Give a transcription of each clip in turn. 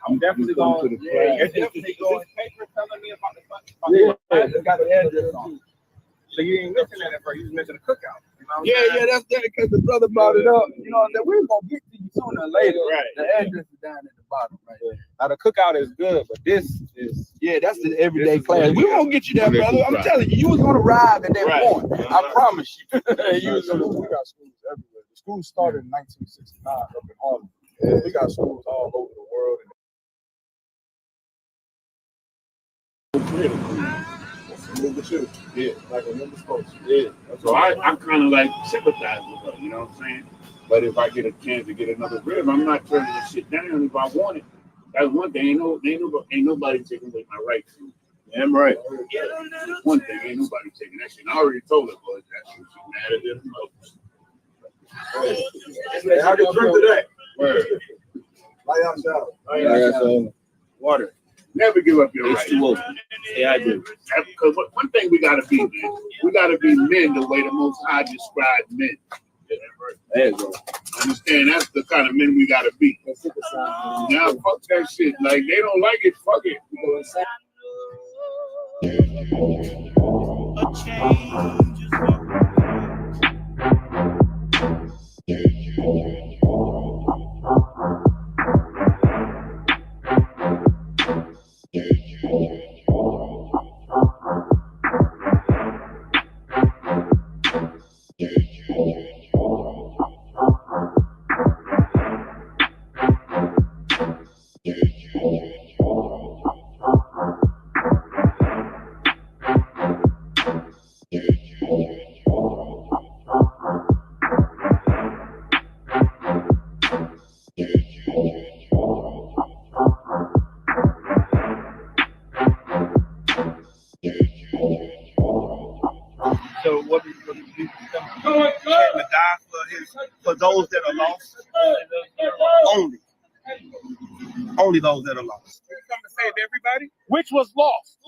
I'm definitely going to the it's definitely going paper telling me about the it's got the address on it. So you ain't mentioned that at first, you just mentioned the cookout. You know That's that because the brother brought it up. You know what I'm saying? We're gonna get to you sooner or later. Right. The address is down at the bottom, right there. Now the cookout is good, but this is that's the everyday class. We won't get you there, brother. I'm telling you, you was gonna arrive at that point. I promise you. You was gonna. We got schools everywhere. The school started in 1969 up in Harlem. We got schools all over the world. Like a member sports. So I kind of like sympathize with her, you know what I'm saying? But if I get a chance to get another rib, I'm not turning this shit down if I want it. That's one thing. Ain't nobody taking away my rights. Damn right. One thing, ain't nobody taking that shit. I already told her, but that shit mad at them. How you drink today? Water. Never give up your rights. Yeah, I do. Because one thing we gotta be, man, we gotta be men the way the Most High described men. There you go. Understand? That's the kind of men we gotta be. Now, fuck that shit. Like they don't like it. Fuck it. A change so what we came to die for those that are lost. Only those that are lost. You come to save everybody? Which was lost?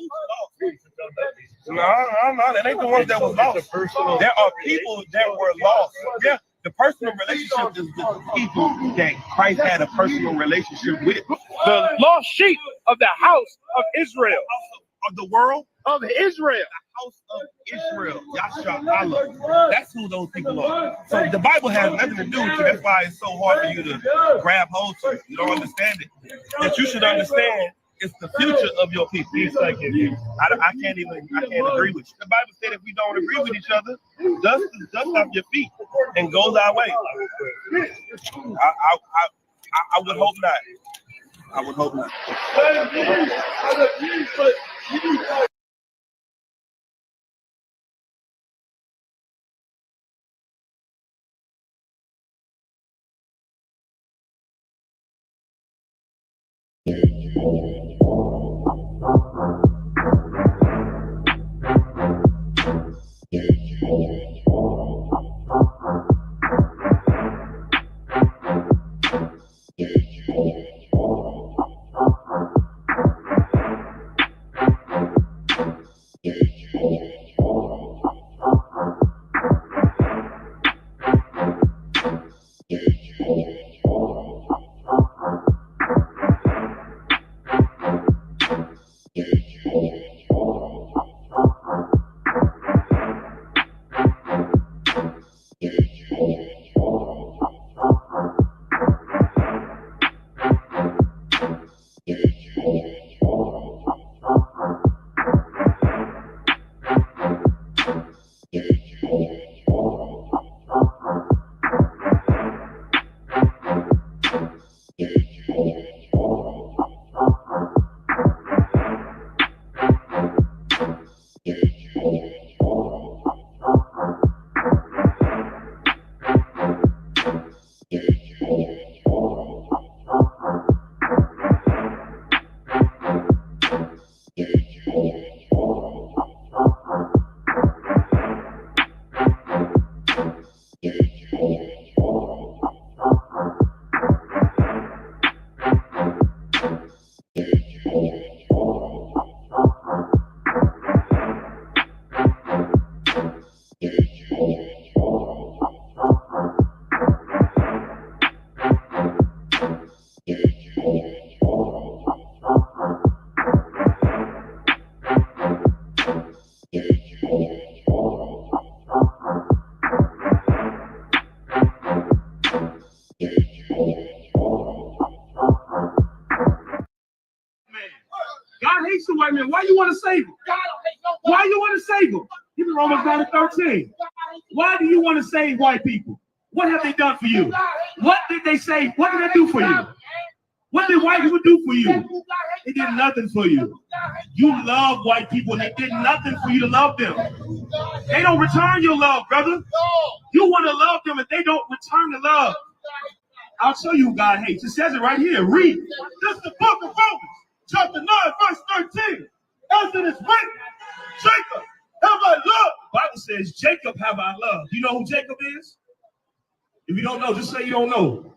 No, that ain't the ones that was lost. There are people that were lost. Yeah, the personal relationship is with the people that Christ had a personal relationship with. The lost sheep of the house of Israel. Of the world of Israel. The house of Israel. Yasha Allah. That's who those people are. So the Bible has nothing to do with you. That's why it's so hard for you to grab hold to it. You don't understand it. That you should understand it's the future of your people. I can't agree with you. The Bible said if we don't agree with each other, dust off your feet and goes our way. I would hope not. I would hope not. hates the white man. Why you want to save him? Why you want to save him? Even Romans 9:13. Why do you want to save white people? What have they done for you? What did they say? What did they do for you? What did white people do for you? They did nothing for you. You love white people and they did nothing for you to love them. They don't return your love, brother. You want to love them and they don't return the love. I'll show you who God hates. It says it right here. Read. This is the book of Romans, chapter 9, verse 13. As it is written, Jacob have I loved. The Bible says, Jacob have I loved. You know who Jacob is? If you don't know, just say you don't know.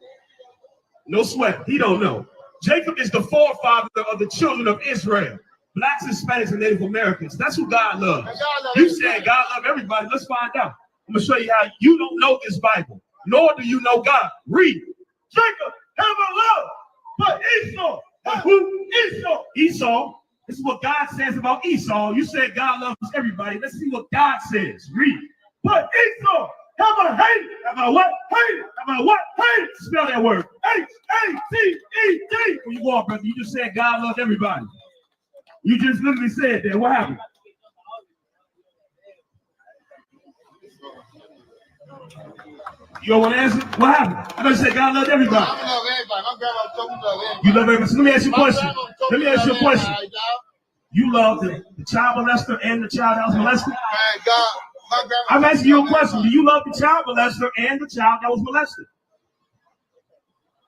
No sweat. He don't know. Jacob is the forefather of the children of Israel. Blacks, Hispanics, and Native Americans. That's who God loves. You said God loves everybody. Let's find out. I'm going to show you how you don't know this Bible, nor do you know God. Read. Jacob have I loved, but Esau. But who? Esau. Esau. This is what God says about Esau. You said God loves everybody. Let's see what God says. Read. But Esau have I hated. Have I what? Hated. Have I what? Hated. Spell that word. H-A-T-E-D. Where you going, brother? You just said God loves everybody. You just literally said that. What happened? You don't want to answer? What happened? I thought you said God loves everybody. I love everybody. My grandma told me to love everybody. You love everybody. So let me ask you a question. Let me ask you a question. You love the child molester and the child that was molested? Man, God, my grandma. I'm asking you a question. Do you love the child molester and the child that was molested?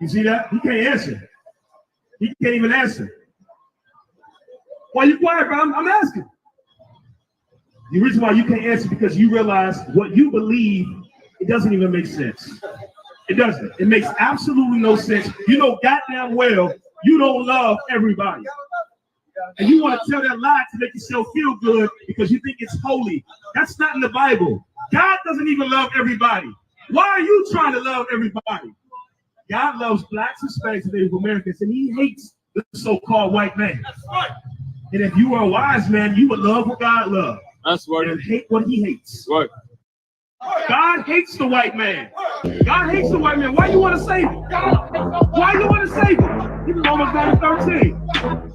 You see that? He can't answer. He can't even answer. Why you quiet, bro? I'm asking. The reason why you can't answer is because you realize what you believe, it doesn't even make sense. It doesn't. It makes absolutely no sense. You know goddamn well you don't love everybody. And you want to tell that lie to make yourself feel good because you think it's holy. That's not in the Bible. God doesn't even love everybody. Why are you trying to love everybody? God loves blacks, Hispanics, and Native Americans, and he hates the so-called white man. That's right. And if you were a wise man, you would love what God loves. That's right. And hate what he hates. Right. God hates the white man. God hates the white man. Why you want to save him? Why you want to save him? Even Romans 9:13.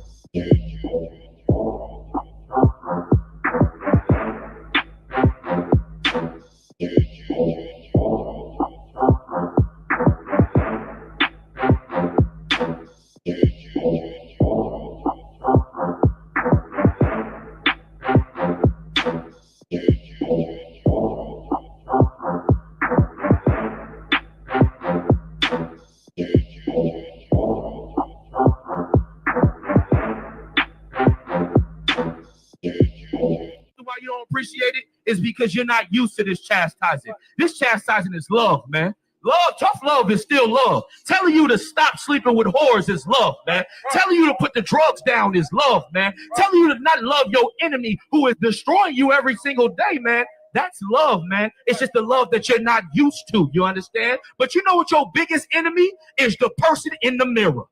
You don't appreciate it is because you're not used to this chastising. This chastising is love, man. Love, tough love is still love. Telling you to stop sleeping with whores is love, man. Telling you to put the drugs down is love, man. Telling you to not love your enemy who is destroying you every single day, man. That's love, man. It's just the love that you're not used to. You understand? But you know what your biggest enemy is? The person in the mirror.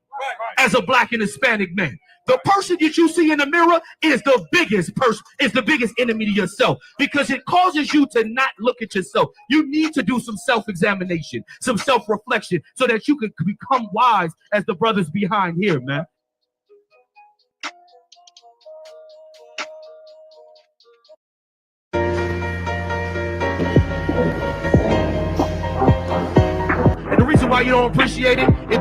As a black and Hispanic man, the person that you see in the mirror is the biggest person, is the biggest enemy to yourself, because it causes you to not look at yourself. You need to do some self-examination, some self-reflection, so that you can become wise as the brothers behind here, man. And the reason why you don't appreciate it is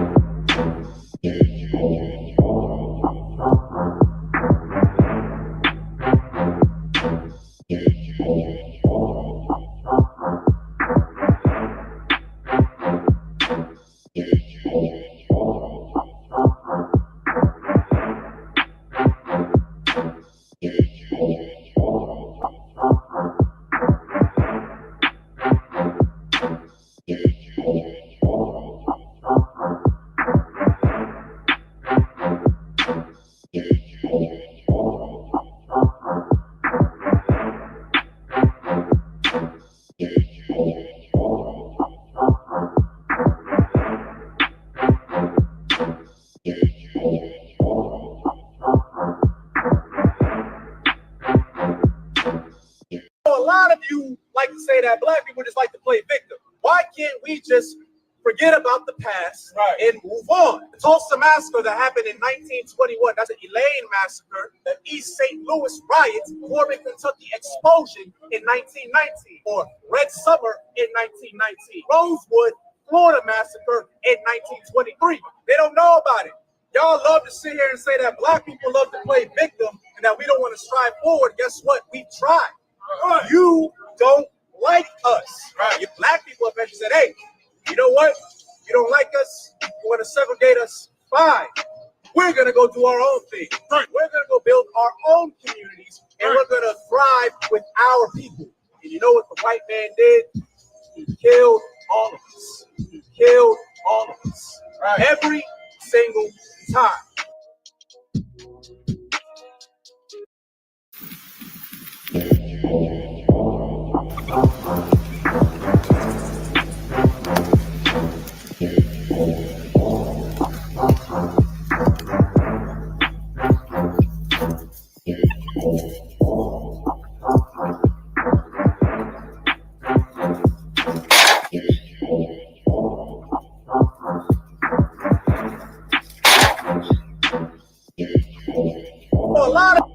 that black people just like to play victim. Why can't we just forget about the past and move on. The Tulsa Massacre that happened in 1921, that's the Elaine Massacre, the East St. Louis riots, Corbin, Kentucky explosion in 1919, or Red Summer in 1919, Rosewood, Florida Massacre in 1923. They don't know about it. Y'all love to sit here and say that black people love to play victim and that we don't want to strive forward. Guess what? We tried. You don't like us. You black people have said, hey, you know what? You don't like us. You want to segregate us? Fine. We're going to go do our own thing. We're going to go build our own communities, and we're going to thrive with our people. And you know what the white man did? He killed all of us. He killed all of us. Every single time. A lot of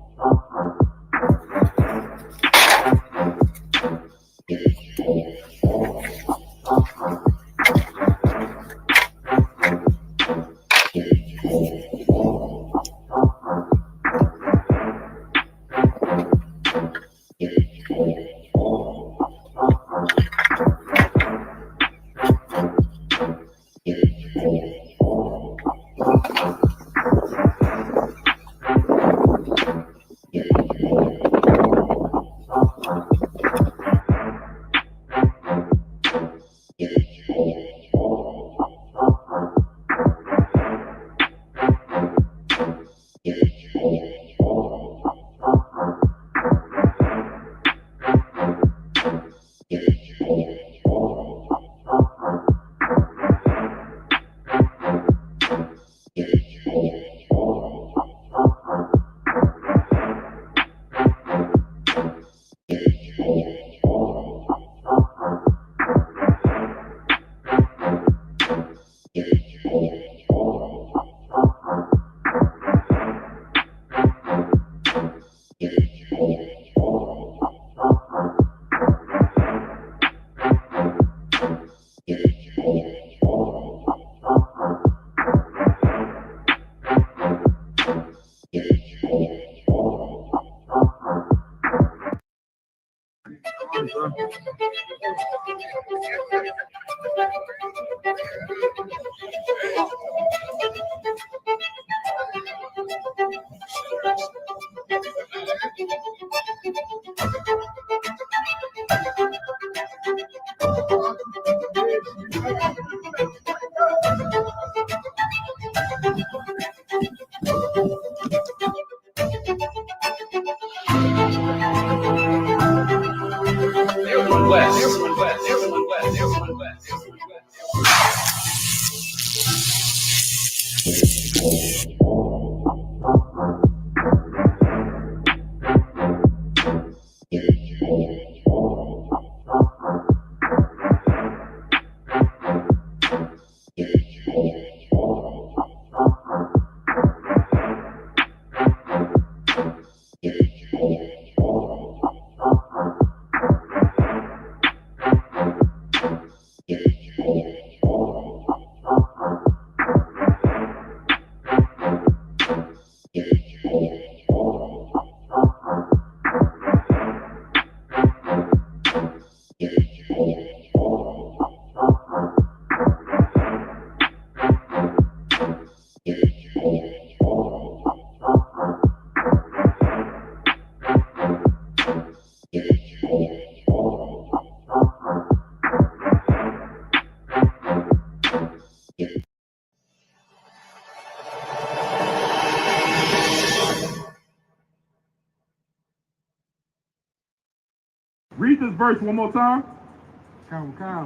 Read this verse one more time.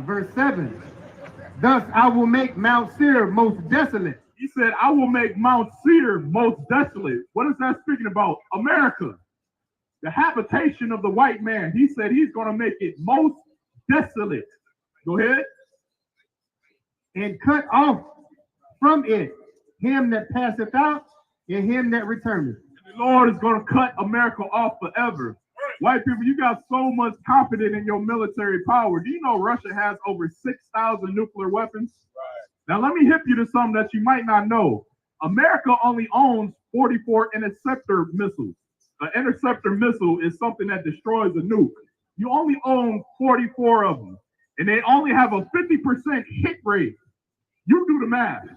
Verse 7. Thus I will make Mount Seir most desolate. He said, I will make Mount Seir most desolate. What is that speaking about? America. The habitation of the white man. He said he's going to make it most desolate. Go ahead. and cut off from it him that passeth out and him that returneth. The Lord is going to cut America off forever. White people, you got so much confidence in your military power. Do you know Russia has over 6,000 nuclear weapons? Now, let me hip you to something that you might not know. America only owns 44 interceptor missiles. An interceptor missile is something that destroys a nuke. You only own 44 of them, and they only have a 50% hit rate. You do the math.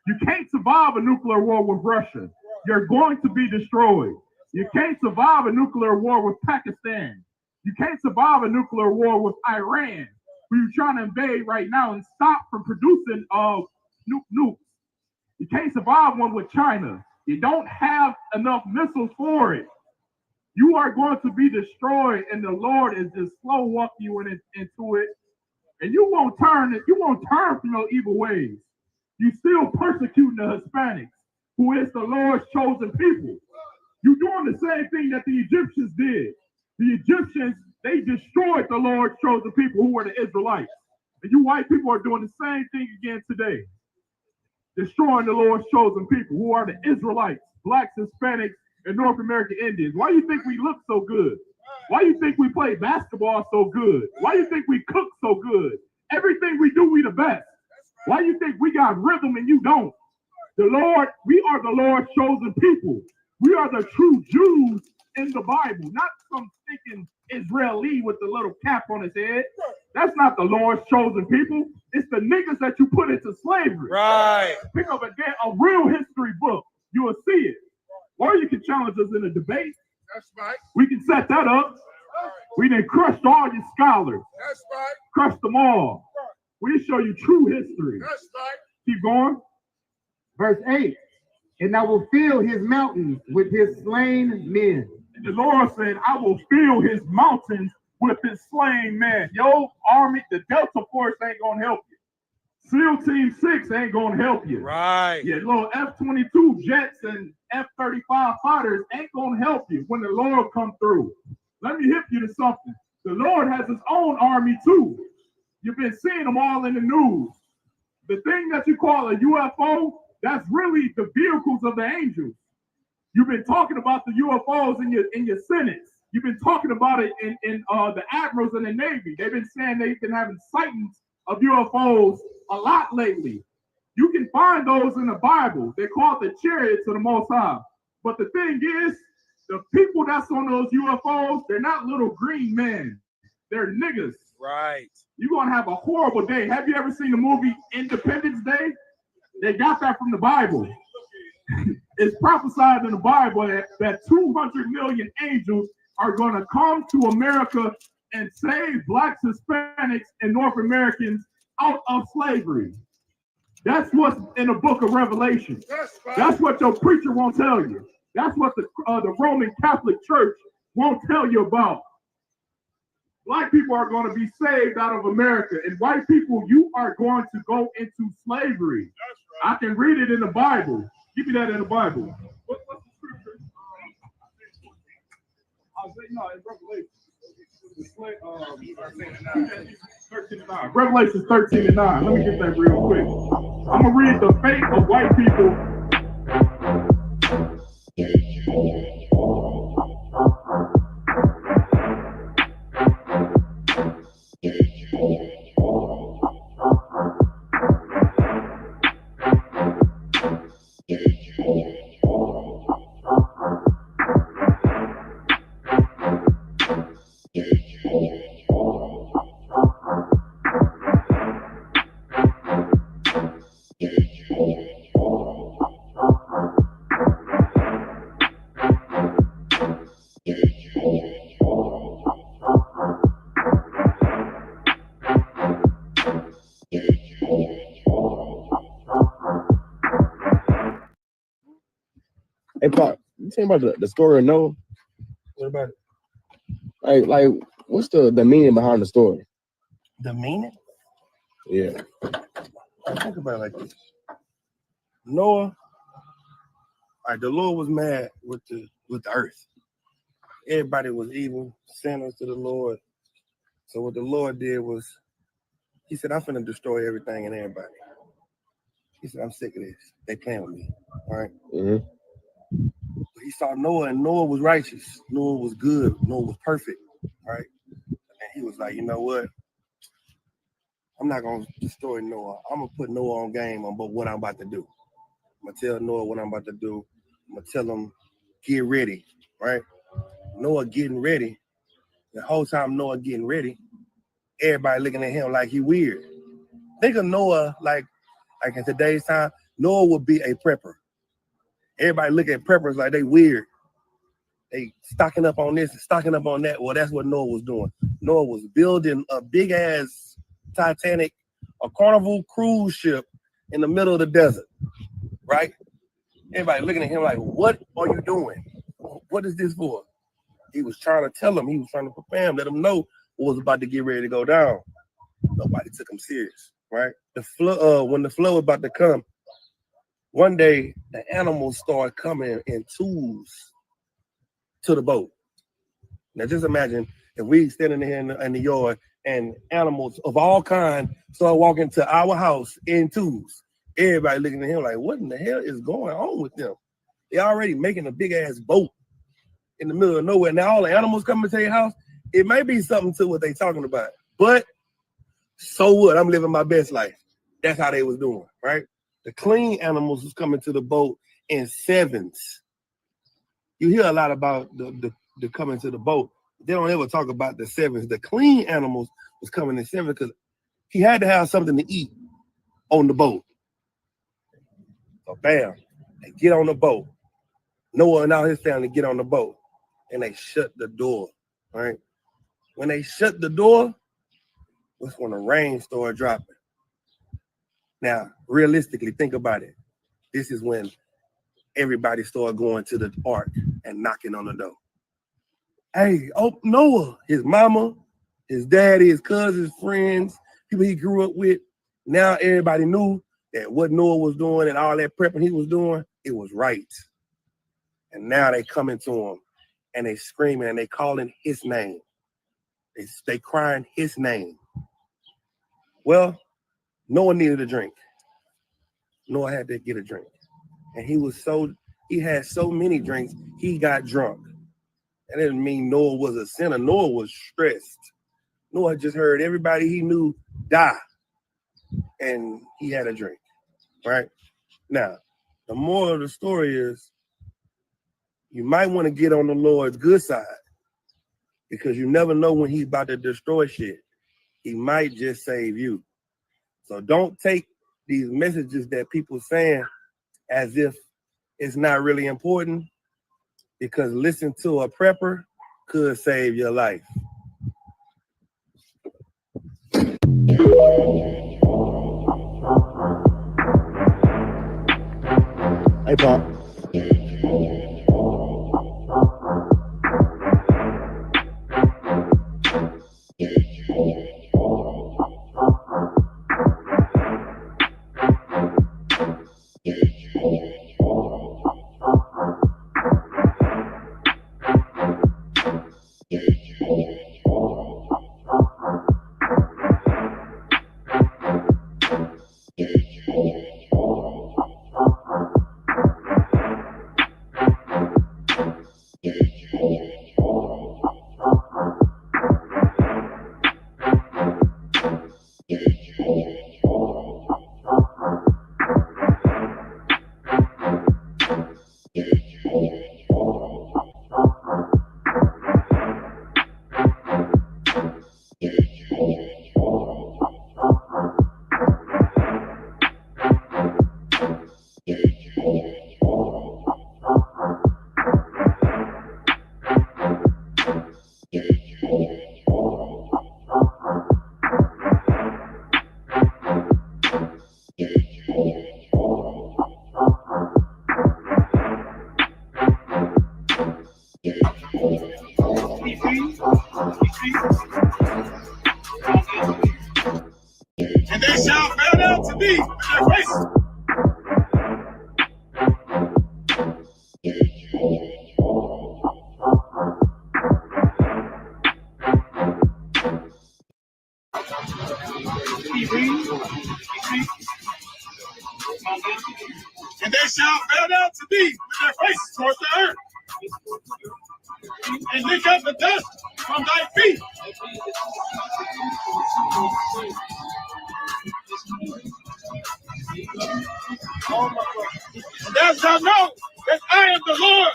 You can't survive a nuclear war with Russia. You're going to be destroyed. You can't survive a nuclear war with Pakistan. You can't survive a nuclear war with Iran, who you're trying to invade right now and stop from producing nukes. You can't survive one with China. You don't have enough missiles for it. You are going to be destroyed, and the Lord is just slow walking you into it. And you won't turn from your evil ways. You still persecuting the Hispanics, who is the Lord's chosen people. You're doing the same thing that the Egyptians did. The Egyptians, they destroyed the Lord's chosen people, who were the Israelites. And you white people are doing the same thing again today. Destroying the Lord's chosen people, who are the Israelites, blacks, Hispanics, and North American Indians. Why do you think we look so good? Why do you think we play basketball so good? Why do you think we cook so good? Everything we do, we the best. Why do you think we got rhythm and you don't? The Lord, we are the Lord's chosen people. We are the true Jews in the Bible, not some thinking Israeli with the little cap on his head. That's not the Lord's chosen people. It's the niggas that you put into slavery. Right. Pick up a real history book. You will see it. Or you can challenge us in a debate. That's right. We can set that up. We done crushed all your scholars. That's right. Crushed them all. We show you true history. That's right. Keep going. Verse 8, and I will fill his mountains with his slain men. And the Lord said, I will fill his mountains with his slain men. Your army, the Delta Force ain't going to help you. SEAL Team 6 ain't going to help you. Right. Your little F-22 jets and F-35 fighters ain't going to help you when the Lord come through. Let me hip you to something. The Lord has his own army too. You've been seeing them all in the news. The thing that you call a UFO, that's really the vehicles of the angels. You've been talking about the UFOs in your senates. You've been talking about it in the admirals in the Navy. They've been saying they've been having sightings of UFOs a lot lately. You can find those in the Bible. They're called the chariots of the Most High. But the thing is, the people that's on those UFOs, they're not little green men. They're niggas. Right. You're going to have a horrible day. Have you ever seen the movie Independence Day? They got that from the Bible. It's prophesied in the Bible that 200 million angels are going to come to America and save blacks, Hispanics, and North Americans out of slavery. That's what's in the book of Revelation. That's what your preacher won't tell you. That's what the Roman Catholic Church won't tell you about. Black people are going to be saved out of America, and white people, you are going to go into slavery. I can read it in the Bible. Give me that in the Bible. What's the scripture? No, in Revelation. Revelation 13:9. Let me get that real quick. I'm going to read the fate of white people. Hey, Pop, you saying about the story of Noah? What about it? Like, what's the meaning behind the story? The meaning? Yeah. Think about it like this. Noah, the Lord was mad with the earth. Everybody was evil, sinners to the Lord. So what the Lord did was, he said, I'm finna destroy everything and everybody. He said, I'm sick of this. They playing with me. All right. Mm-hmm. He saw Noah, and Noah was righteous. Noah was good. Noah was perfect. All right. And he was like, you know what? I'm not gonna destroy Noah. I'm gonna put Noah on game on what I'm about to do. I'm gonna tell Noah what I'm about to do. I'm gonna tell him, get ready, right? Noah getting ready. The whole time Noah getting ready, everybody looking at him like he weird. Think of Noah like in today's time, Noah would be a prepper. Everybody look at preppers like they weird. They stocking up on this and stocking up on that. Well, that's what Noah was doing. Noah was building a big ass Titanic, a Carnival cruise ship in the middle of the desert, right? Everybody looking at him like, what are you doing? What is this for? He was trying to tell him, he was trying to prepare him, let him know what was about to get ready to go down. Nobody took him serious, right? The flood, when the flood was about to come, one day the animals started coming in twos to the boat. Now just imagine if we standing here in the yard and animals of all kinds start walking to our house in twos. Everybody looking at him like, what in the hell is going on with them? They already making a big ass boat in the middle of nowhere. Now all the animals coming to your house, it may be something to what they talking about. But so what? I'm living my best life. That's how they was doing, right? The clean animals was coming to the boat in sevens. You hear a lot about the coming to the boat. They don't ever talk about the sevens. The clean animals was coming in sevens because he had to have something to eat on the boat. So bam, they get on the boat. Noah and all his family get on the boat and they shut the door, right? When they shut the door, that's when the rain started dropping. Now, realistically, think about it. This is when everybody started going to the ark and knocking on the door. Hey, oh, Noah, his mama, his daddy, his cousins, friends, people he grew up with. Now everybody knew that what Noah was doing and all that prepping he was doing, it was right. And now they coming to him and they screaming and they calling his name. They crying his name. Well, Noah needed a drink. Noah had to get a drink. And he had so many drinks, he got drunk. That didn't mean Noah was a sinner. Noah was stressed. Noah just heard everybody he knew die. And he had a drink, right? Now, the moral of the story is you might want to get on the Lord's good side because you never know when he's about to destroy shit. He might just save you. So don't take these messages that people saying as if it's not really important, because listen to a prepper could save your life. Hey, Pop. their face towards the earth. And lick up the dust from thy feet. Thou shalt know that I am the Lord.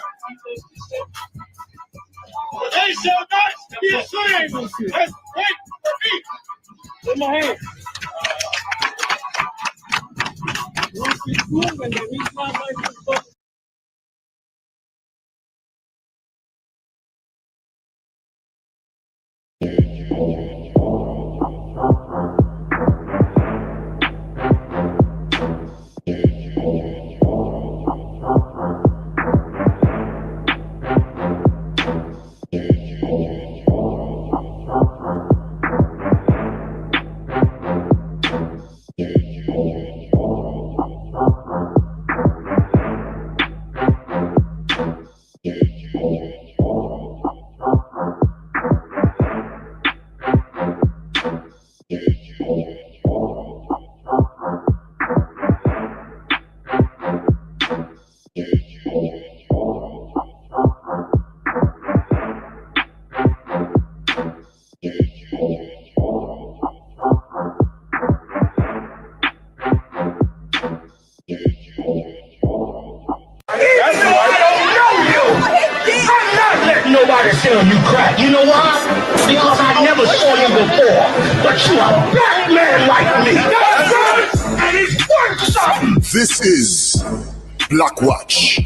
For they shall not be ashamed and wait for me. In my hand. Nobody selling you crack. You know why? Because I never saw you before. But you a black man like me. And it's worth something. This is Black Watch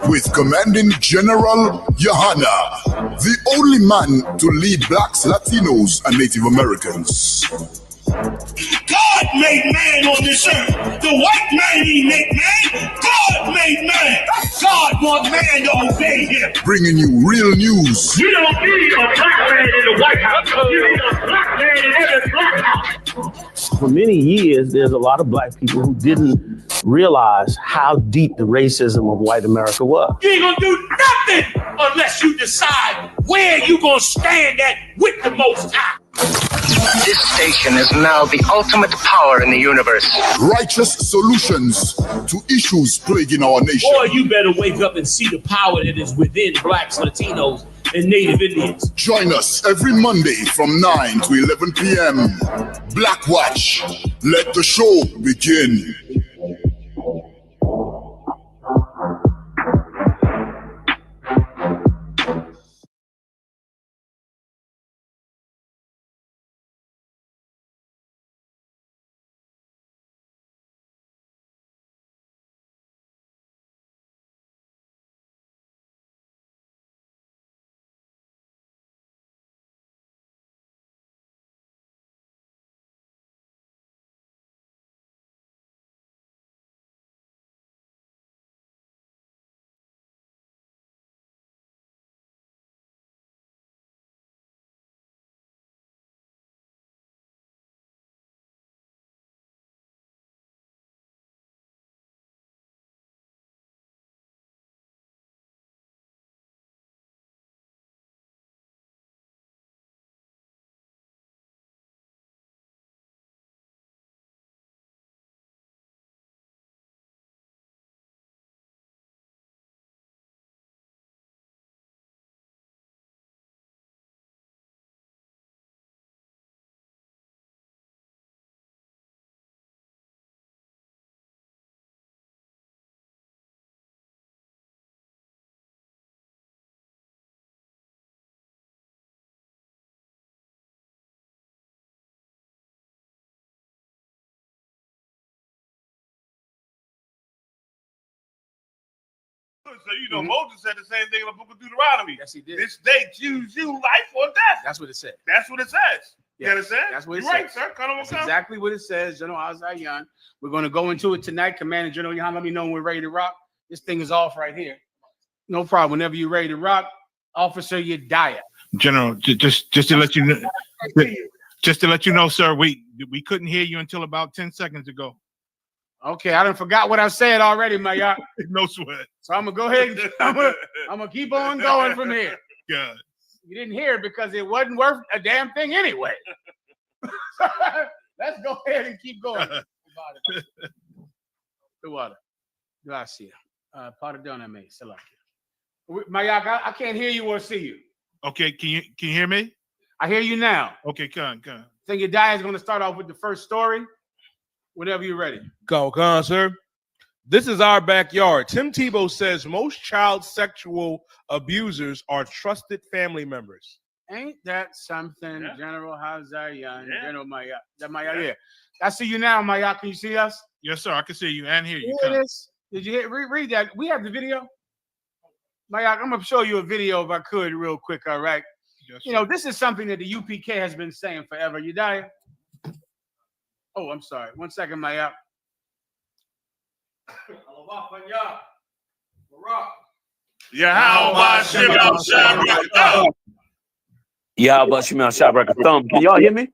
with Commanding General Yohana, the only man to lead blacks, Latinos, and Native Americans. God made man on this earth. The white man he made man. God made man. God wants man to obey him. Bringing you real news. You don't need a black man in the White House. You need a black man in every black house. For many years, there's a lot of black people who didn't realize how deep the racism of white America was. You ain't gonna do nothing unless you decide where you gonna stand at with the Most High. This station is now the ultimate power in the universe. Righteous solutions to issues plaguing our nation. Boy, you better wake up and see the power that is within blacks, Latinos, and Native Indians. Join us every Monday from 9 to 11 p.m. Black Watch. Let the show begin. So, you know, Moses said the same thing in the book of Deuteronomy. Yes, he did. This day choose you life or death. That's what it said. That's what it says. Yes, You understand? That's what it You're says. right, sir. Come on, That's exactly what it says, General Azayan. We're going to go into it tonight. Commander General Yohan, let me know when we're ready to rock. This thing is off right here. No problem. Whenever you're ready to rock, Officer Yediah. General, just to let you know, just to let you know, sir, we couldn't hear you until about 10 seconds ago. Okay, I done forgot what I said already, my yacht. No sweat. So I'm gonna go ahead and I'm gonna keep on going from here. Good. You didn't hear it because it wasn't worth a damn thing anyway. Let's go ahead and keep going. The water. Gracias. Pardon me, Salakia. Mayak, I can't hear you or see you. Okay, can you hear me? I hear you now. Okay, come on. Think your dad is going to start off with the first story. Whenever you're ready. Come on, sir. This is our backyard. Tim Tebow says most child sexual abusers are trusted family members. Ain't that something, General Hazayan, General Mayak? Yeah. I see you now, Mayak. Can you see us? Yes, sir. I can see you and hear you. Hear this? Did you read that? We have the video. Mayak, I'm going to show you a video if I could real quick, all right? Yes, you know, this is something that the UPK has been saying forever. You die? Oh, I'm sorry. 1 second, Mayak. Yeah, but Shimon Shabrak thumb. Can y'all hear me?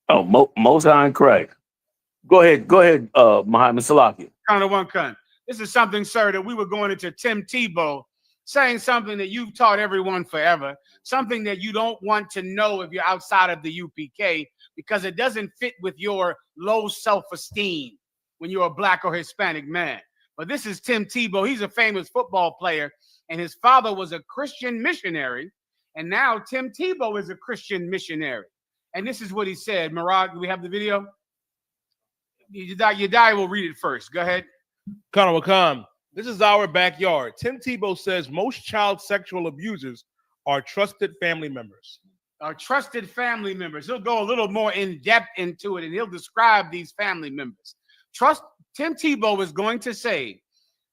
Oh, most high and correct. Go ahead, Muhammad Salaki. Counter one con. This is something, sir, that we were going into Tim Tebow saying something that you've taught everyone forever, something that you don't want to know if you're outside of the UPK because it doesn't fit with your low self-esteem when you're a black or Hispanic man. But this is Tim Tebow. He's a famous football player, and his father was a Christian missionary, and now Tim Tebow is a Christian missionary. And this is what he said. Murad, do we have the video? Yadai will read it first. Go ahead. Khan Wakam. This is our backyard. Tim Tebow says most child sexual abusers are trusted family members. Are trusted family members. He'll go a little more in depth into it, and he'll describe these family members. Tim Tebow is going to say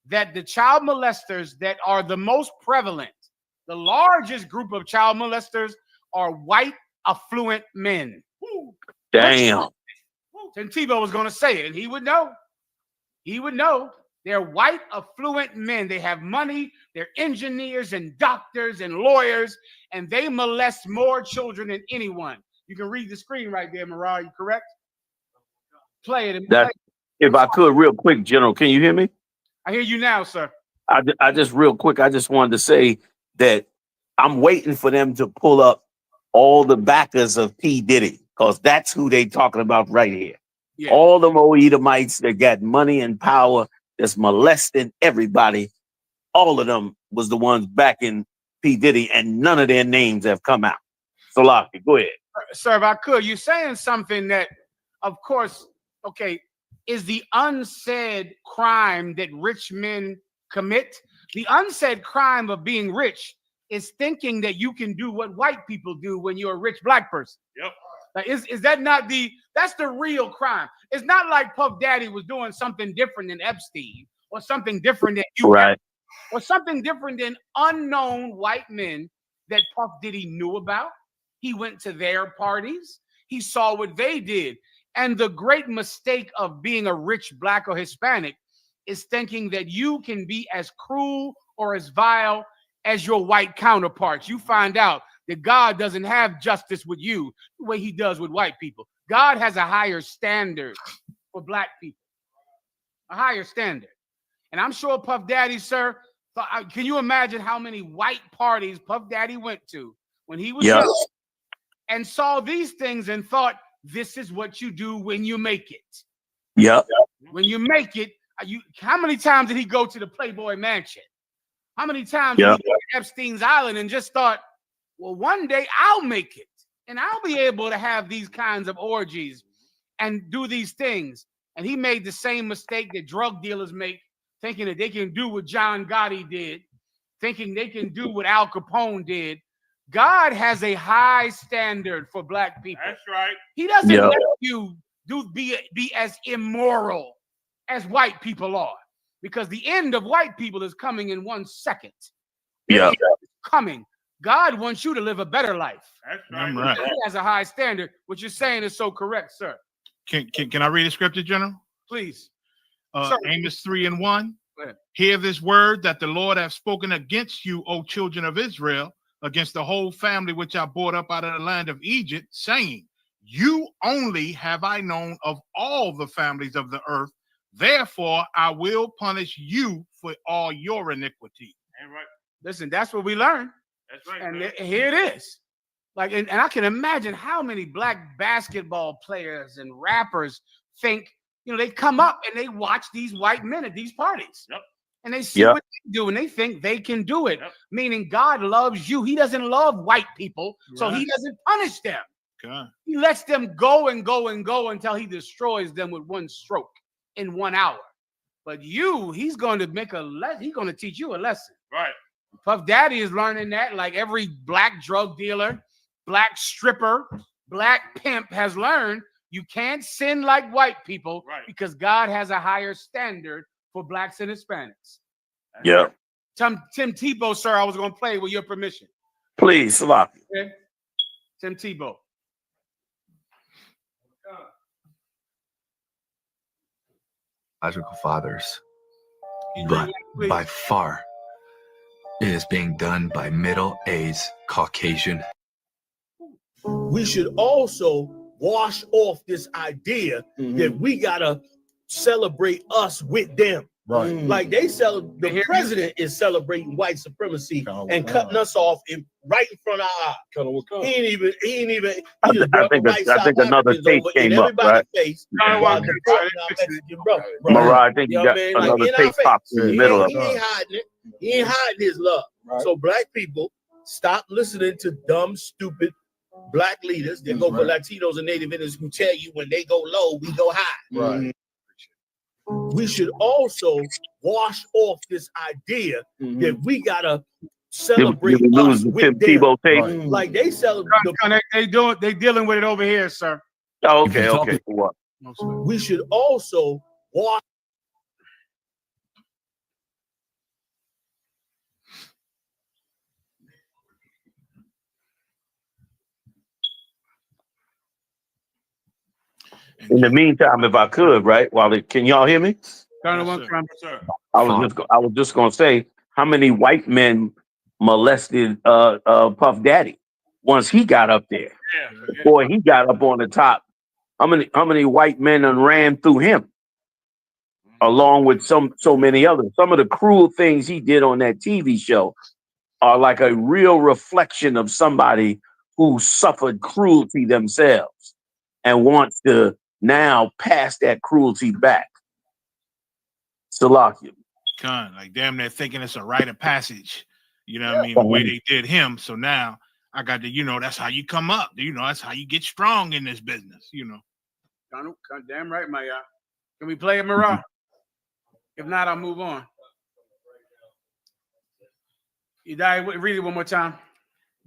that the child molesters that are the most prevalent, the largest group of child molesters are white, affluent men. Damn. Tim Tebow was going to say it, and he would know. He would know. They're white, affluent men. They have money. They're engineers and doctors and lawyers, and they molest more children than anyone. You can read the screen right there, Mariah. You correct? Play it. If I could, real quick, General, can you hear me? I hear you now, sir. I just real quick, I just wanted to say that I'm waiting for them to pull up all the backers of P. Diddy, because that's who they talking about right here. Yeah. All the Moedomites that got money and power that's molesting everybody. All of them was the ones backing P. Diddy, and none of their names have come out. So, Lockie, go ahead. Sir, if I could, you're saying something that, of course, okay, is the unsaid crime that rich men commit. The unsaid crime of being rich is thinking that you can do what white people do when you're a rich black person. Yep. Like, is that not that's the real crime? It's not like Puff Daddy was doing something different than Epstein or something different than you, right? Or something different than unknown white men that Puff Diddy knew about. He went to their parties. He saw what they did. And the great mistake of being a rich black or Hispanic is thinking that you can be as cruel or as vile as your white counterparts. You find out that God doesn't have justice with you the way he does with white people. God has a higher standard for black people, a higher standard. And I'm sure Puff Daddy, sir, can you imagine how many white parties Puff Daddy went to when he was young and saw these things and thought, this is what you do when you make it. Yep. When you make it, how many times did he go to the Playboy Mansion? How many times did he go to Epstein's Island and just thought, well, one day I'll make it and I'll be able to have these kinds of orgies and do these things. And he made the same mistake that drug dealers make, thinking that they can do what John Gotti did, thinking they can do what Al Capone did. God has a high standard for black people. That's right. He doesn't let you be as immoral as white people are, because the end of white people is coming in 1 second. Yeah, coming. God wants you to live a better life. That's right. He has a high standard. What you're saying is so correct, sir. Can I read the scripture, General? Please. Amos 3:1. Hear this word that the Lord hath spoken against you, O children of Israel, against the whole family which I brought up out of the land of Egypt, saying, you only have I known of all the families of the earth. Therefore, I will punish you for all your iniquity. Right. Listen, that's what we learn. That's right. And here it is. Like, and I can imagine how many black basketball players and rappers think, they come up and they watch these white men at these parties. Yep. And they see what they do and they think they can do it. Yep. Meaning God loves you. He doesn't love white people, so he doesn't punish them. Okay. He lets them go and go and go until he destroys them with one stroke in 1 hour. But he's going to he's going to teach you a lesson. Right. Puff Daddy is learning that, like every black drug dealer, black stripper, black pimp has learned. You can't sin like white people because God has a higher standard for blacks and Hispanics. Yeah. Tim Tebow, sir, I was going to play with your permission. Please, Salaki. Okay. Tim Tebow. Biological fathers, but by far it is being done by middle-aged Caucasian. We should also wash off this idea that we gotta celebrate us with them. Right. Like the president is celebrating white supremacy and cutting us off right in front of our eyes. He ain't even. I think another tape came up, right? Mariah, I think you got another tape popped in the middle of it. He ain't hiding it. He ain't hiding his love. Right. So black people, stop listening to dumb, stupid black leaders that go for Latinos and Native Indians who tell you when they go low, we go high. Right. We should also wash off this idea that we gotta celebrate us with them. Tape. Like they celebrate. They dealing with it over here, sir. Oh, okay. What? We should also wash. In the meantime, if I could, right? Can y'all hear me? Turn one time, sir. I was just gonna say, how many white men molested Puff Daddy once he got up there? Boy, he got up on the top. How many white men ran through him, along with so many others? Some of the cruel things he did on that TV show are like a real reflection of somebody who suffered cruelty themselves and wants to now pass that cruelty back. Salakia. Like damn, they're thinking it's a rite of passage. You know what I mean? The way they did him. So now I got to, that's how you come up. That's how you get strong in this business, Damn right, my y'all. Can we play it, Marah? If not, I'll move on. You die. Read it one more time.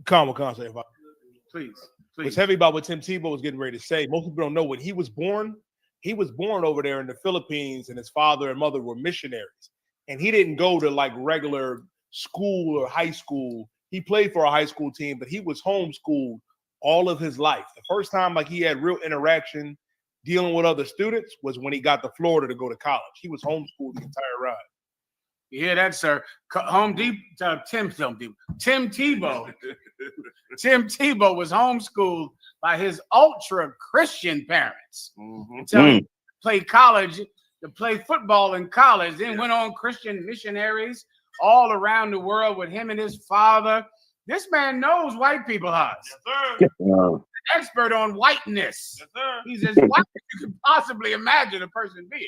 Please. What's heavy about what Tim Tebow was getting ready to say, most people don't know when he was born over there in the Philippines, and his father and mother were missionaries. And he didn't go to like regular school or high school. He played for a high school team, but he was homeschooled all of his life. The first time like he had real interaction dealing with other students was when he got to Florida to go to college. He was homeschooled the entire ride. You hear that, sir? Tim Tebow. Tim Tebow was homeschooled by his ultra Christian parents until he played college, to play football in college, then went on Christian missionaries all around the world with him and his father. This man knows white people, Haas. Yes, Expert on whiteness. Yes, he's as white as you can possibly imagine a person being.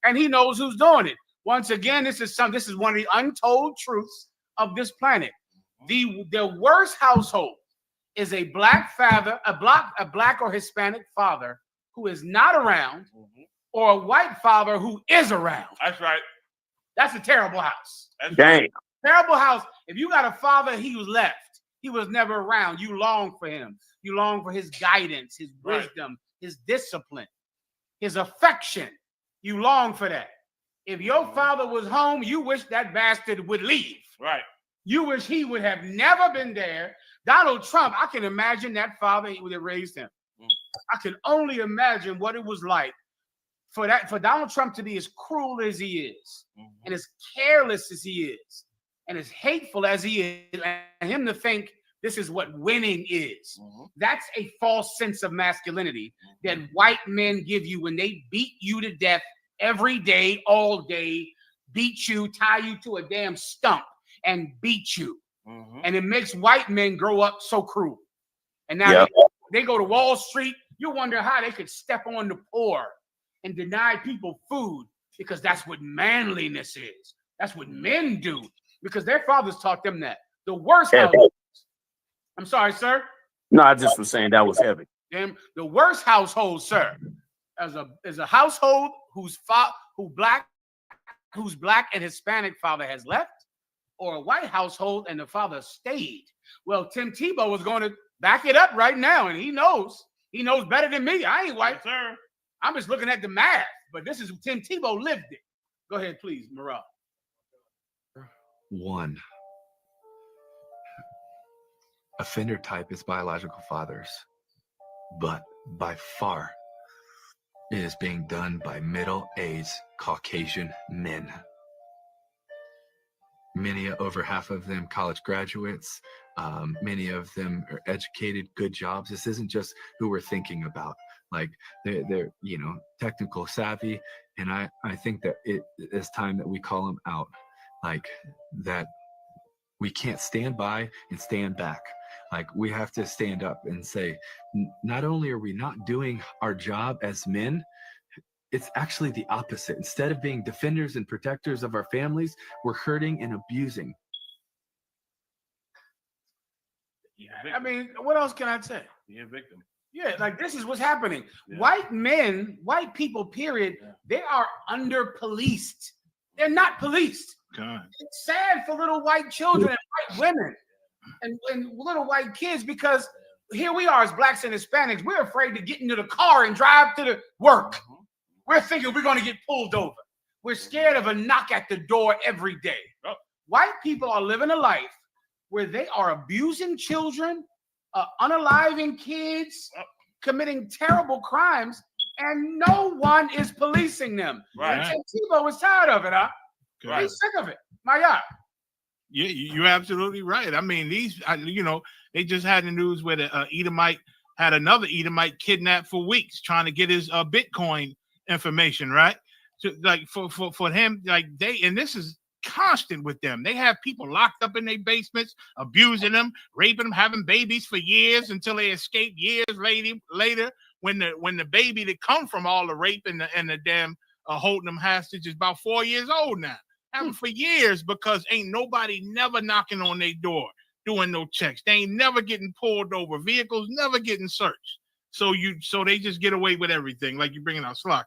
And he knows who's doing it. Once again, this is one of the untold truths of this planet. The worst household is a black father, a black or Hispanic father who is not around, or a white father who is around. That's right. That's a terrible house. Dang. Terrible house. If you got a father, he was left. He was never around. You long for him. You long for his guidance, his wisdom, his discipline, his affection. You long for that. If your father was home, you wish that bastard would leave. Right. You wish he would have never been there. Donald Trump, I can imagine that father that raised him. I can only imagine what it was like for Donald Trump to be as cruel as he is, and as careless as he is, and as hateful as he is, and him to think this is what winning is. That's a false sense of masculinity that white men give you when they beat you to death every day, all day, beat you, tie you to a damn stump and beat you. And it makes white men grow up so cruel. And now they go to Wall Street. You wonder how they could step on the poor and deny people food because that's what manliness is. That's what men do because their fathers taught them that. The worst household. I'm sorry, sir. No, I just was saying that was heavy. The worst household, sir, is a household whose black and Hispanic father has left, or a white household and the father stayed. Well, Tim Tebow was going to back it up right now, and he knows better than me. I ain't white, sir. I'm just looking at the math, but this is Tim Tebow lived it. Go ahead, please, Morale. 1. Offender type is biological fathers, but by far it is being done by middle-aged Caucasian men. Many, over half of them, college graduates. Many of them are educated, good jobs. This isn't just who we're thinking about. Like they're technical savvy, and I think that it's time that we call them out. Like that, we can't stand by and stand back. Like we have to stand up and say, not only are we not doing our job as men, it's actually the opposite. Instead of being defenders and protectors of our families, we're hurting and abusing. Yeah, I mean, what else can I say? You're a victim. Yeah, like this is what's happening. Yeah. White people, period, they are under-policed. They're not policed. God. It's sad for little white children and white women and little white kids because here we are as blacks and Hispanics. We're afraid to get into the car and drive to the work. We're thinking we're going to get pulled over. We're scared of a knock at the door every day. White people are living a life where they are abusing children, unaliving kids, committing terrible crimes, and no one is policing them. Right. And Tebow is tired of it, huh? Right. He's sick of it. My God. Yeah, you're absolutely right. I mean, they just had the news where the Edomite had another Edomite kidnapped for weeks trying to get his Bitcoin information, right? So, like for him, like and this is constant with them. They have people locked up in their basements, abusing them, raping them, having babies for years until they escape years later when the baby that come from all the rape and the damn holding them hostage is about 4 years old now. Having for years because ain't nobody never knocking on their door doing no checks. They ain't never getting pulled over. Vehicles never getting searched. So they just get away with everything, like you bringing out Slocky.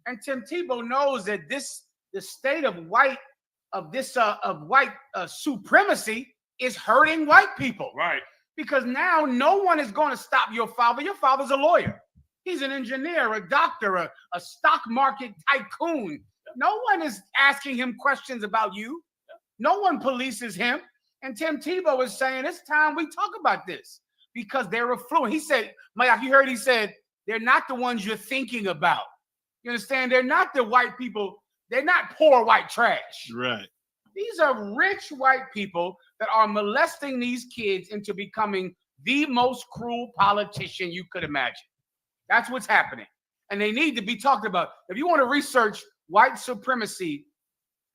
And Tim Tebow knows that the state of white supremacy is hurting white people. Right. Because now no one is going to stop your father. Your father's a lawyer. He's an engineer, a doctor, a stock market tycoon. No one is asking him questions about you. No one polices him. And Tim Tebow is saying it's time we talk about this because they're affluent. He said, Mike, you heard he said, they're not the ones you're thinking about. You understand? They're not the white people. They're not poor white trash. Right. These are rich white people that are molesting these kids into becoming the most cruel politician you could imagine. That's what's happening. And they need to be talked about. If you want to research white supremacy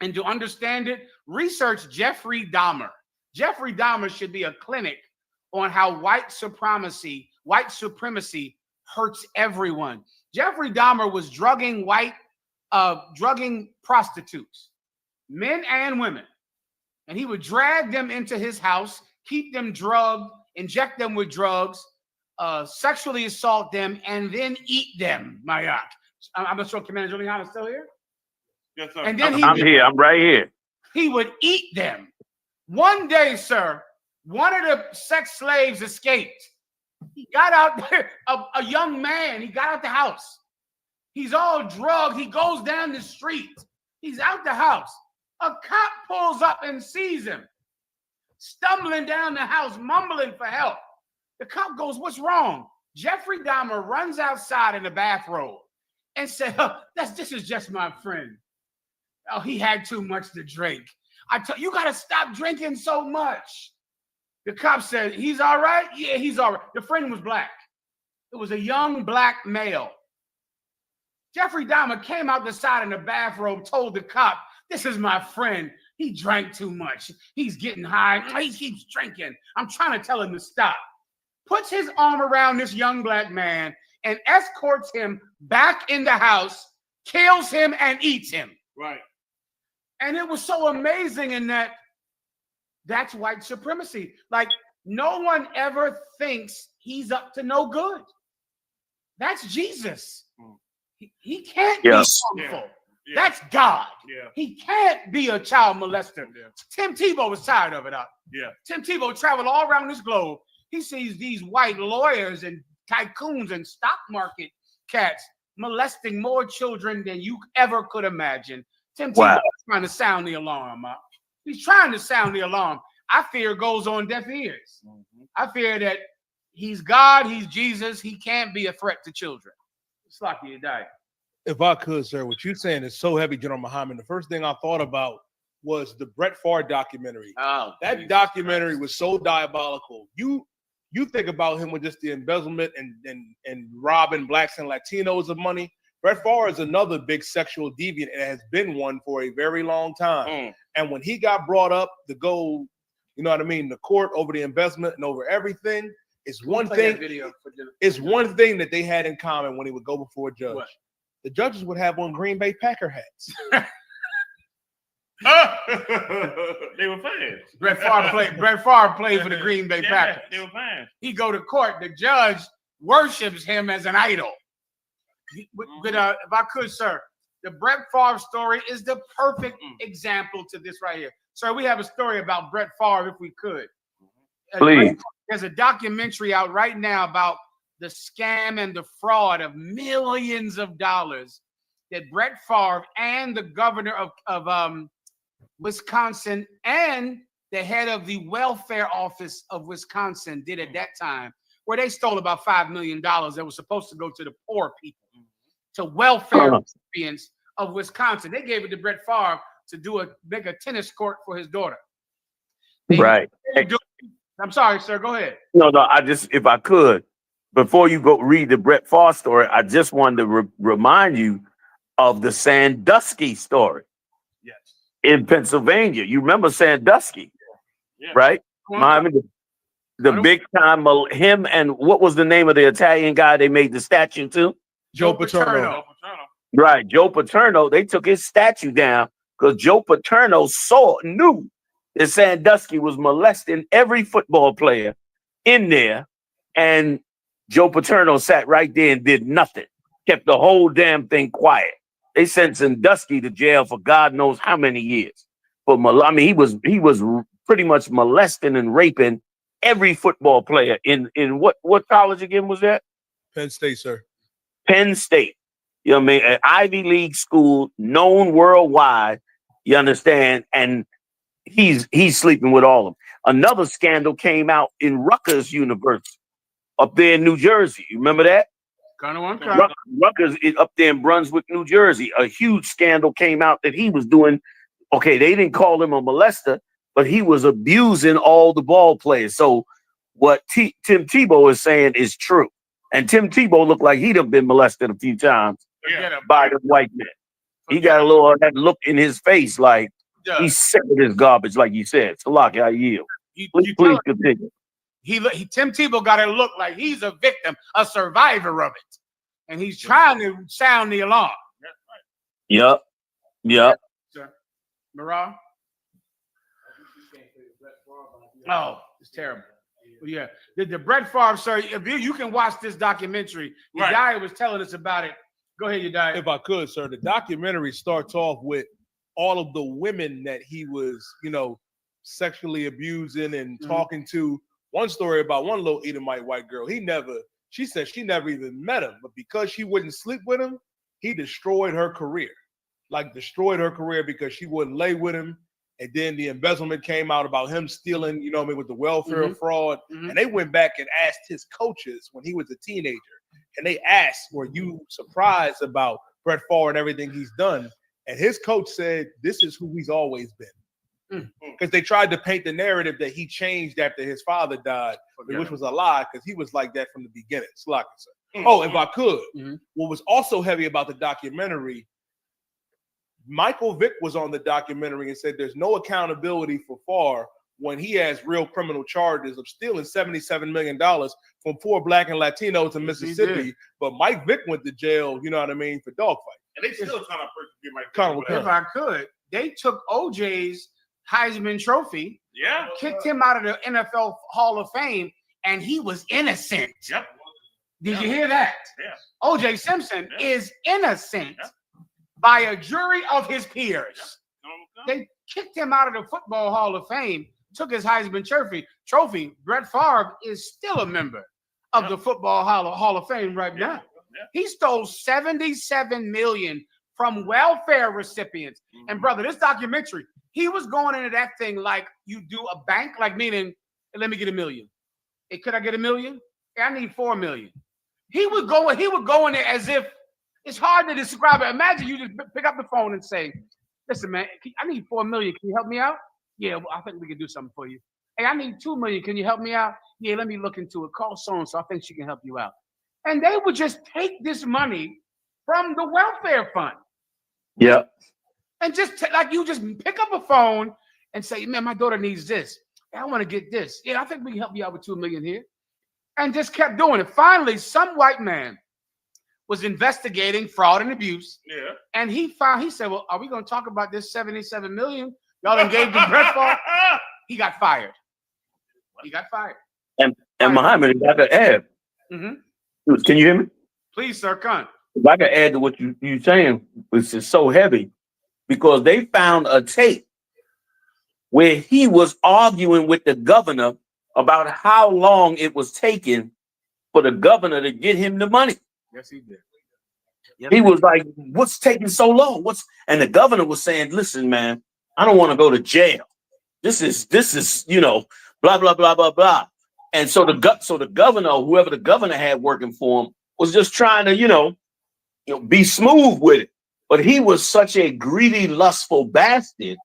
and to understand it, research Jeffrey Dahmer. Jeffrey Dahmer should be a clinic on how white supremacy hurts everyone. Jeffrey Dahmer was drugging prostitutes, men and women. And he would drag them into his house, keep them drugged, inject them with drugs, sexually assault them, and then eat them. My God. I'm not sure Commander Juliana is still here. Yes, sir. And then I'm here. I'm right here. He would eat them. One day, sir, one of the sex slaves escaped. He got out there, a young man. He got out the house. He's all drugged. He goes down the street. He's out the house. A cop pulls up and sees him, stumbling down the house, mumbling for help. The cop goes, "What's wrong?" Jeffrey Dahmer runs outside in a bathrobe and said, this is just my friend. Oh, he had too much to drink. You got to stop drinking so much. The cop said, "He's all right?" "Yeah, he's all right." The friend was black. It was a young black male. Jeffrey Dahmer came out the side in a bathrobe, told the cop, "This is my friend. He drank too much. He's getting high. He keeps drinking. I'm trying to tell him to stop." Puts his arm around this young black man and escorts him back in the house, kills him, and eats him. Right. And it was so amazing in that that's white supremacy. Like, no one ever thinks he's up to no good. That's Jesus. He can't be harmful. That's God. He can't be a child molester. Tim Tebow was tired of it. Tim Tebow traveled all around this globe. He sees these white lawyers and tycoons and stock market cats molesting more children than you ever could imagine. Tim Tebow is trying to sound the alarm. He's trying to sound the alarm. I fear it goes on deaf ears. I fear that he's God, he's Jesus. He can't be a threat to children. It's like you die. If I could, sir, what you're saying is so heavy, General Muhammad. The first thing I thought about was the Brett Favre documentary. Oh, that documentary was so diabolical. You think about him with just the embezzlement and robbing blacks and Latinos of money. Brett Favre is another big sexual deviant and has been one for a very long time. And when he got brought up to go, you know what I mean, the court over the investment and over everything, it's one thing. It's one thing that they had in common when he would go before a judge. What? The judges would have on Green Bay Packer hats. They were fans. Brett Favre played for the Green Bay Packers. They were fans. He go to court. The judge worships him as an idol. But if I could, sir, the Brett Favre story is the perfect example to this right here. Sir, we have a story about Brett Favre, if we could. Please. There's a documentary out right now about the scam and the fraud of millions of dollars that Brett Favre and the governor of Wisconsin and the head of the welfare office of Wisconsin did at that time, where they stole about $5 million that was supposed to go to the poor people, to welfare recipients of Wisconsin. They gave it to Brett Favre to make a tennis court for his daughter. Right. I'm sorry, sir. Go ahead. No, if I could, before you go read the Brett Favre story, I just wanted to remind you of the Sandusky story. Yes. In Pennsylvania. You remember Sandusky, right? The big time, him and what was the name of the Italian guy they made the statue to? Joe Paterno. Right, Joe Paterno. They took his statue down because Joe Paterno knew that Sandusky was molesting every football player in there, and Joe Paterno sat right there and did nothing, kept the whole damn thing quiet. They sent Sandusky to jail for God knows how many years. But he was pretty much molesting and raping every football player in what college again was that? Penn State, sir. Penn State. You know what I mean? An Ivy League school known worldwide. You understand? And he's sleeping with all of them. Another scandal came out in Rutgers University up there in New Jersey. You remember that? Rutgers is up there in Brunswick, New Jersey. A huge scandal came out that he was doing. Okay, they didn't call him a molester, but he was abusing all the ball players. So what Tim Tebow is saying is true. And Tim Tebow looked like he'd have been molested a few times by the white man. He got a little of that look in his face like he's sick of this garbage, like you said. So, I yield. Please continue. Tim Tebow got to look like he's a victim, a survivor of it. And he's trying to sound the alarm. Yep. Sir. Marah? Oh, it's terrible. Yeah. The Brett Favre, sir, if you can watch this documentary. Yadiah was telling us about it. Go ahead, Yadiah. If I could, sir. The documentary starts off with all of the women that he was, sexually abusing and talking to. One story about one little Edomite white girl. She said she never even met him, but because she wouldn't sleep with him, he destroyed her career. Because she wouldn't lay with him. And then the embezzlement came out about him stealing, with the welfare fraud. And they went back and asked his coaches when he was a teenager. And they asked, were you surprised about Brett Favre and everything he's done? And his coach said, this is who he's always been. Because they tried to paint the narrative that he changed after his father died, which was a lie, because he was like that from the beginning. Oh, if I could, what was also heavy about the documentary, Michael Vick was on the documentary and said there's no accountability for Favre when he has real criminal charges of stealing $77 million from 4 Black and Latinos in Mississippi. But Mike Vick went to jail, you know what I mean, for dogfight. And they still trying to get Mike Vick. If I could, they took OJ's Heisman Trophy, kicked him out of the NFL Hall of Fame, and he was innocent. Yep. Did you hear that? Yeah. O.J. Simpson is innocent by a jury of his peers. They kicked him out of the Football Hall of Fame, took his Heisman trophy. Brett Favre is still a member of the Football Hall of Fame right now. He stole $77 million from welfare recipients. And brother, this documentary, he was going into that thing like you do a bank, like meaning, let me get $1 million. Hey, could I get $1 million? Hey, I need $4 million. He would go in there as if it's hard to describe it. Imagine you just pick up the phone and say, listen, man, I need $4 million. Can you help me out? Yeah, well, I think we can do something for you. Hey, I need $2 million. Can you help me out? Yeah, let me look into it. Call so-and-so. I think she can help you out. And they would just take this money from the welfare fund. Yeah. And just you just pick up a phone and say, man, my daughter needs this. Hey, I want to get this. Yeah, I think we can help you out with $2 million here. And just kept doing it. Finally, some white man was investigating fraud and abuse. Yeah. And he said, well, are we going to talk about this $77 million y'all engaged in Brett Favre? He got fired. And Muhammad, if I could add, Mm-hmm. can you hear me? Please, sir, come. If I could add to what you're saying, which is so heavy, because they found a tape where he was arguing with the governor about how long it was taking for the governor to get him the money. Yes, he did. He was like, what's taking so long? And the governor was saying, listen, man, I don't want to go to jail. This is, blah, blah, blah, blah, blah. And so the governor, or whoever the governor had working for him, was just trying to, be smooth with it. But he was such a greedy, lustful bastard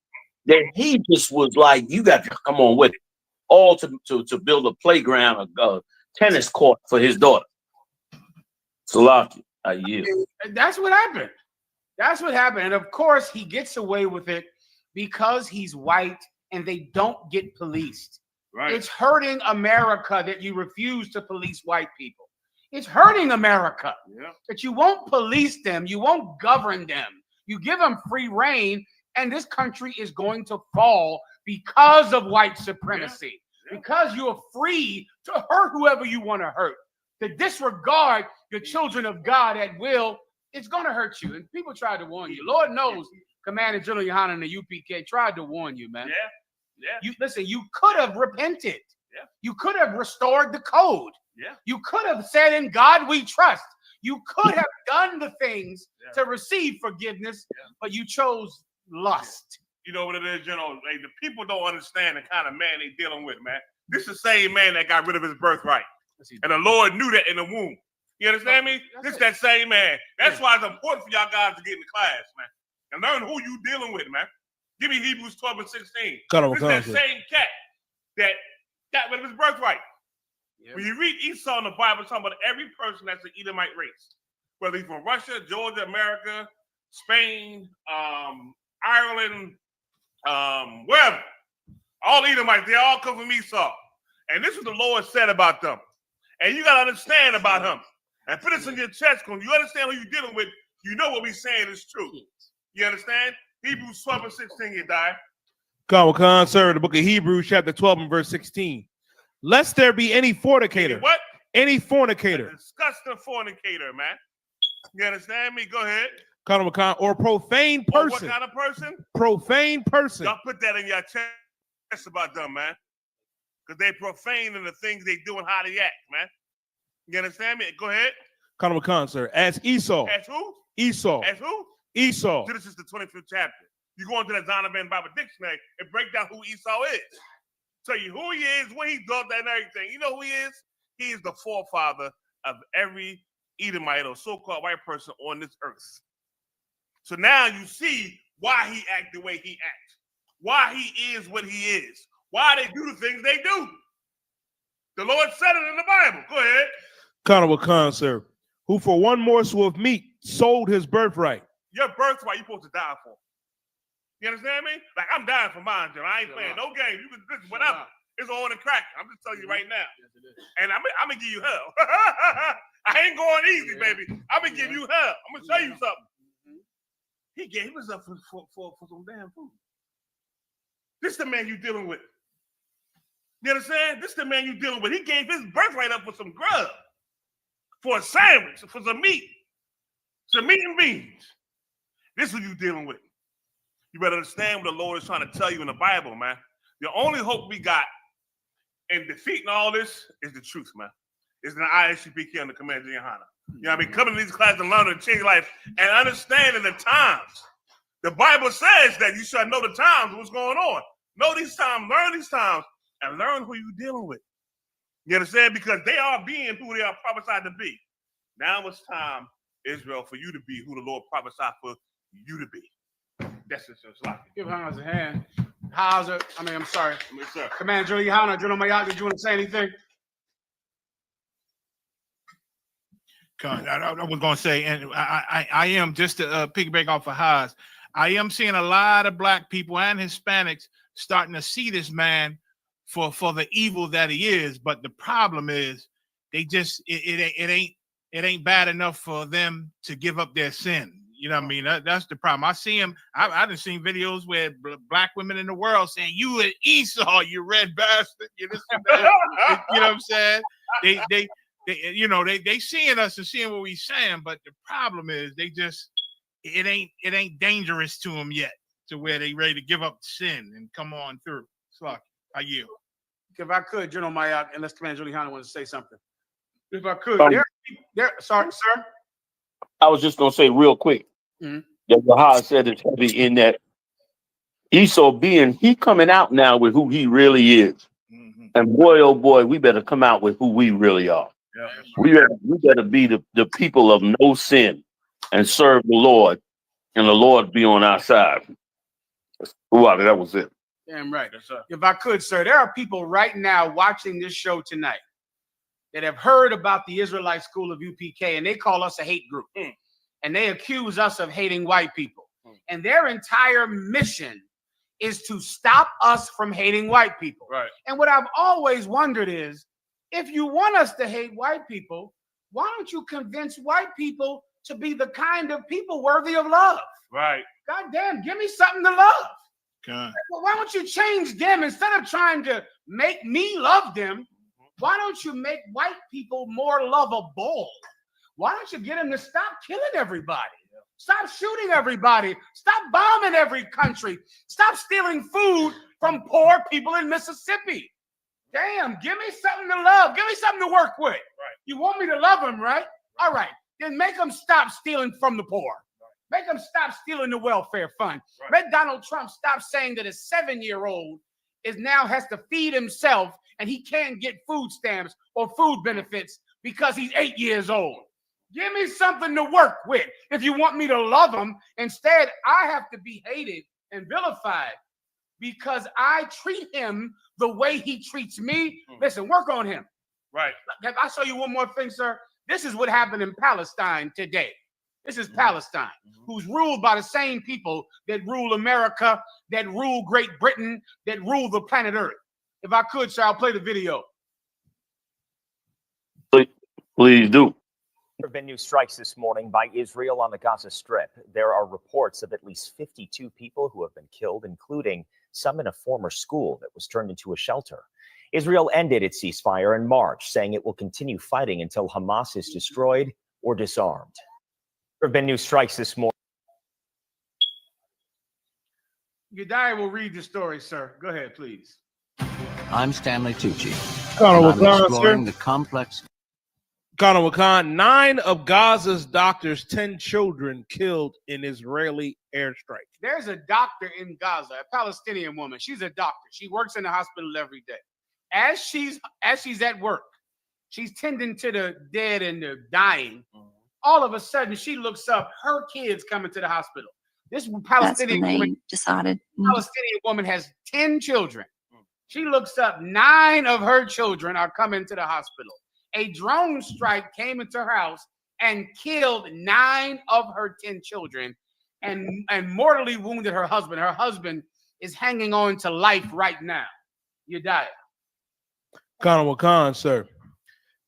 that he just was like, you got to come on with it. All to build a playground, a tennis court for his daughter. Salaki, I yield. That's what happened. And of course, he gets away with it because he's white and they don't get policed. Right. It's hurting America that you refuse to police white people. It's hurting America that you won't police them. You won't govern them. You give them free reign, and this country is going to fall because of white supremacy. Because you're free to hurt whoever you want to hurt. To disregard the children of God at will, it's going to hurt you. And people tried to warn you. Lord knows, Commander General Yohanan and the UPK tried to warn you, man. Listen, you could have repented. You could have restored the code. You could have said, in God we trust. You could have done the things to receive forgiveness, but you chose lust. You know what it is, like the people don't understand the kind of man they dealing with, man. This is the same man that got rid of his birthright. And the Lord knew that in the womb. You understand me? This is that same man. That's why it's important for y'all guys to get in the class, man. And learn who you dealing with, man. Give me Hebrews 12 and 16. This is that same cat that got rid of his birthright. When you read Esau in the Bible, it's talking about every person that's an Edomite race. Whether he's from Russia, Georgia, America, Spain, Ireland, wherever. All Edomites, they all come from Esau. And this is what the Lord said about them. And you got to understand about him. And put this in your chest. When you understand who you're dealing with, you know what we're saying is true. You understand? Hebrews 12 and 16, you die. Khan, sir, the book of Hebrews, chapter 12 and verse 16. Lest there be any fornicator. What? Any fornicator. A disgusting fornicator, man. You understand me? Go ahead. Khan, or profane person. What kind of person? Profane person. Y'all put that in your chest about them, man. Because they profane in the things they do and how they act, man. You understand me? Go ahead. Khan, sir. As Esau. As who? Esau. As who? Esau. Genesis the 25th chapter. You go into the Zondervan Bible Dictionary and break down who Esau is. Tell you who he is, what he does, and everything. You know who he is? He is the forefather of every Edomite or so-called white person on this earth. So now you see why he acts the way he acts. Why he is what he is. Why they do the things they do. The Lord said it in the Bible. Go ahead. Khan, sir. Who for one morsel of meat sold his birthright. Your birthright you're supposed to die for. You understand me? Like, I'm dying for mine, Jim. I ain't playing no game. You can listen, whatever. It's on the crack. I'm just telling you right now. And I'm gonna give you hell. I ain't going easy, baby. I'm gonna give you hell. I'm gonna show you something. He gave us up for some damn food. This the man you dealing with. You understand? This the man you dealing with. He gave his birthright up for some grub, for a sandwich, for some meat and beans. This is what you dealing with. You better understand what the Lord is trying to tell you in the Bible, man. The only hope we got in defeating all this is the truth, man. It's the ISUPK and the Commander Johanna. You know what I mean? Coming to these classes and learning to change life and understanding the times. The Bible says that you should know the times, what's going on. Know these times, learn these times, and learn who you're dealing with. You understand? Because they are being who they are prophesied to be. Now it's time, Israel, for you to be who the Lord prophesied for you to be. That's just like it. Give Hans a hand. I'm sorry. Yes, sir. Commander Juliana, General Mayak, did you want to say anything? I was going to say, and I am, just to piggyback off of Haas, I am seeing a lot of black people and Hispanics starting to see this man for the evil that he is. But the problem is they just, it ain't bad enough for them to give up their sin. You know what I mean? That's the problem. I see him. I done seen videos where black women in the world saying, "You an Esau, you red bastard." You know what I'm saying? They seeing us and seeing what we saying, but the problem is it ain't dangerous to them yet, to where they ready to give up sin and come on through. Sluck, I yield. If I could, General Mayak, unless Commander Juliana wants to say something. If I could, sorry, sir. I was just gonna say real quick that Wahad said it's heavy in that Esau he coming out now with who he really is. And boy, oh boy, we better come out with who we really are. Yeah. We better be the people of no sin and serve the Lord, and the Lord be on our side. Wow, that was it. Damn right. Yes, sir. If I could, sir, there are people right now watching this show tonight that have heard about the Israelite School of UPK, and they call us a hate group. And they accuse us of hating white people. And their entire mission is to stop us from hating white people. Right. And what I've always wondered is, if you want us to hate white people, why don't you convince white people to be the kind of people worthy of love? Right. God damn, give me something to love. God. Well, why don't you change them instead of trying to make me love them? Why don't you make white people more lovable? Why don't you get them to stop killing everybody? Stop shooting everybody. Stop bombing every country. Stop stealing food from poor people in Mississippi. Damn, give me something to love. Give me something to work with. Right. You want me to love them, right? All right. Then make them stop stealing from the poor. Make them stop stealing the welfare fund. Let Donald Trump stop saying that a 7-year-old now has to feed himself and he can't get food stamps or food benefits because he's 8 years old. Give me something to work with. If you want me to love him, instead, I have to be hated and vilified because I treat him the way he treats me. Listen, work on him. Right. I'll show you one more thing, sir. This is what happened in Palestine today. This is Palestine, who's ruled by the same people that rule America, that rule Great Britain, that rule the planet Earth. If I could, sir, I'll play the video. Please do. There have been new strikes this morning by Israel on the Gaza Strip. There are reports of at least 52 people who have been killed, including some in a former school that was turned into a shelter. Israel ended its ceasefire in March, saying it will continue fighting until Hamas is destroyed or disarmed. There have been new strikes this morning. Yedaya will read the story, sir. Go ahead, please. I'm Stanley Tucci. Colonel and I'm exploring sir. the complex. Colonel Wakan, 9 of Gaza's doctors, 10 children killed in Israeli airstrike. There's a doctor in Gaza, a Palestinian woman. She's a doctor. She works in the hospital every day. As she's at work, she's tending to the dead and the dying. All of a sudden, she looks up. Her kids coming to the hospital. This Palestinian woman decided. Palestinian woman has 10 children. She looks up. 9 of her children are coming to the hospital. A drone strike came into her house and killed 9 of her 10 children. and mortally wounded her husband. Her husband is hanging on to life right now. You died. Khan Wakan, sir.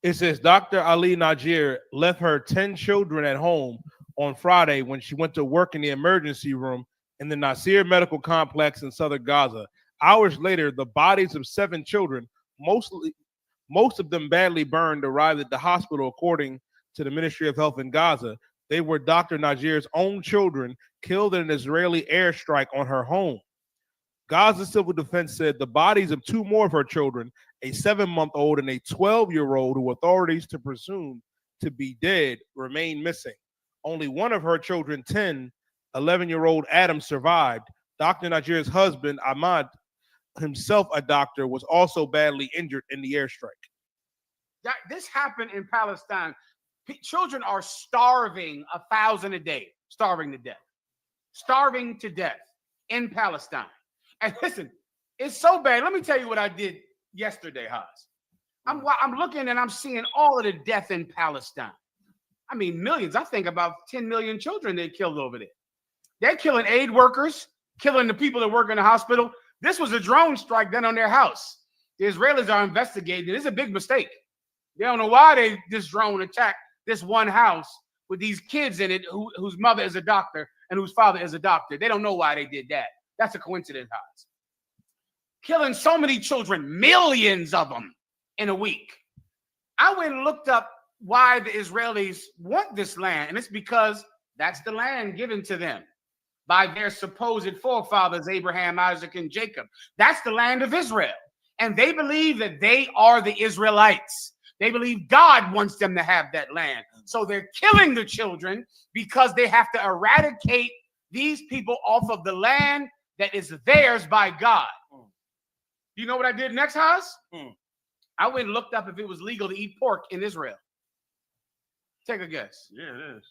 It says Dr. Ali Najir left her 10 children at home on Friday when she went to work in the emergency room in the Nasir Medical Complex in southern Gaza. Hours later, the bodies of 7 children, most of them badly burned, arrived at the hospital, according to the Ministry of Health in Gaza. They were Dr. Najir's own children killed in an Israeli airstrike on her home. Gaza Civil Defense said the bodies of 2 more of her children, a 7-month-old and a 12-year-old, who authorities to presume to be dead, remain missing. Only one of her children, 11-year-old Adam, survived. Dr. Najir's husband, Ahmad, himself a doctor, was also badly injured in the airstrike. This happened in Palestine. Children are starving 1,000 a day, starving to death in Palestine. And listen, it's so bad. Let me tell you what I did yesterday, Haas. I'm looking and I'm seeing all of the death in Palestine. I mean, millions. I think about 10 million children they killed over there. They're killing aid workers, killing the people that work in the hospital. This was a drone strike done on their house. The Israelis are investigating. It's a big mistake. They don't know why this drone attacked this one house with these kids in it whose mother is a doctor and whose father is a doctor. They don't know why they did that. That's a coincidence, Haas. Killing so many children, millions of them in a week. I went and looked up why the Israelis want this land, and it's because that's the land given to them by their supposed forefathers, Abraham, Isaac, and Jacob. That's the land of Israel. And they believe that they are the Israelites. They believe God wants them to have that land. So they're killing the children because they have to eradicate these people off of the land that is theirs by God. You know what I did next, Haas? I went and looked up if it was legal to eat pork in Israel. Take a guess. Yeah, it is.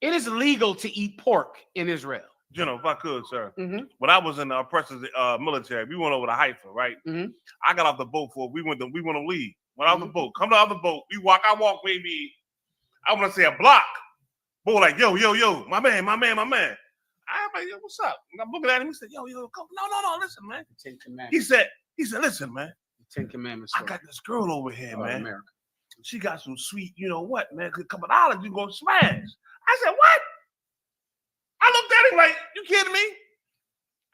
It is legal to eat pork in Israel. General, if I could, sir. When I was in the oppressive military, we went over to Haifa, right? I got off the boat we went to leave. Went off the boat. Come off the boat. I walk maybe, I want to say a block. Boy, like, yo, my man. I'm like, yo, what's up? And I'm looking at him. He said, yo, come. No, listen, man. The Ten Commandments. He said, listen, man. The Ten Commandments. I got this girl over here, man. America. She got some sweet, you know what, man? A couple dollars, you go smash. I said, what? I looked at him like, you kidding me?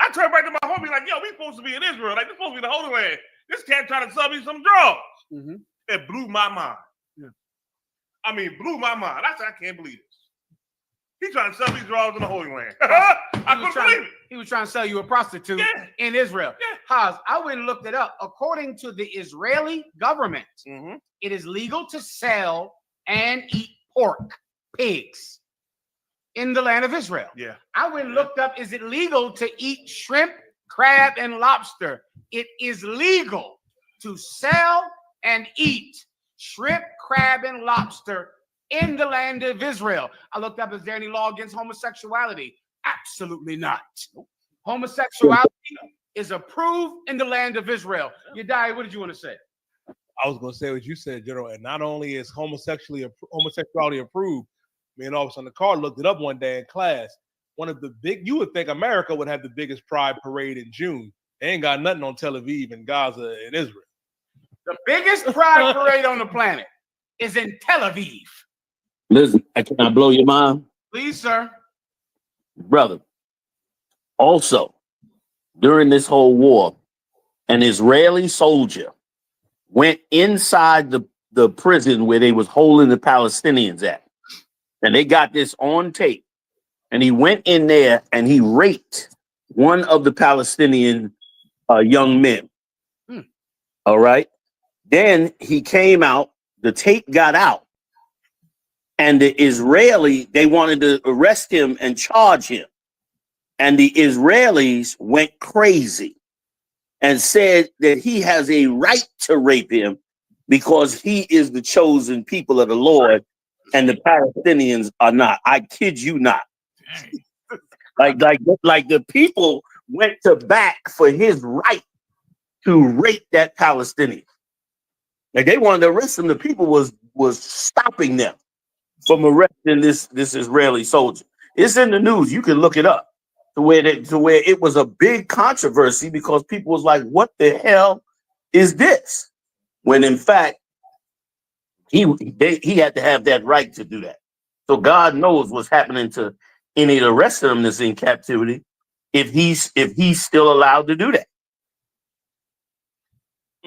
I turned back to my homie like, yo, we supposed to be in Israel. Like, this supposed to be the Holy Land. This cat trying to sell me some drugs. It blew my mind. I mean, blew my mind. I said, I can't believe this. He's trying to sell these drugs in the Holy Land. I couldn't believe it. He was trying to sell you a prostitute in Israel. Haas, I went and looked it up. According to the Israeli government, it is legal to sell and eat pork, pigs, in the land of Israel. I went and looked up, is it legal to eat shrimp, crab, and lobster? It is legal to sell and eat shrimp, crab, and lobster in the land of Israel. I looked up, is there any law against homosexuality? Absolutely not. Homosexuality is approved in the land of Israel. Yadai, what did you want to say? I was going to say what you said, General. And not only is homosexuality approved, me and officer on the car looked it up one day in class. One of the you would think America would have the biggest pride parade in June. They ain't got nothing on Tel Aviv and Gaza and Israel. The biggest pride parade on the planet is in Tel Aviv. Listen, can I blow your mind? Please, sir. Brother, also, during this whole war, an Israeli soldier went inside the prison where they was holding the Palestinians at. And they got this on tape. And he went in there and he raped one of the Palestinian young men. All right. Then he came out, the tape got out. And the Israeli, they wanted to arrest him and charge him. And the Israelis went crazy and said that he has a right to rape him because he is the chosen people of the Lord and the Palestinians are not. I kid you not. Like the people went to bat for his right to rape that Palestinian. Like they wanted to arrest him. The people was stopping them from arresting this Israeli soldier. It's in the news. You can look it up to where it was a big controversy because people was like, "What the hell is this?" When in fact he had to have that right to do that. So God knows what's happening to any of the rest of them that's in captivity if he's still allowed to do that.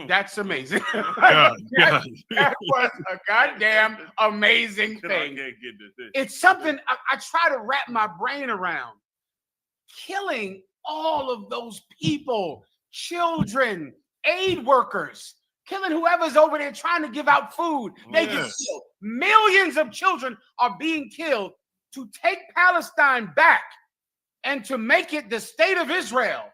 That's amazing. Yeah. That was a goddamn amazing thing. It's something I try to wrap my brain around. Killing all of those people, children, aid workers, killing whoever's over there trying to give out food. They get killed. Millions of children are being killed to take Palestine back and to make it the state of Israel.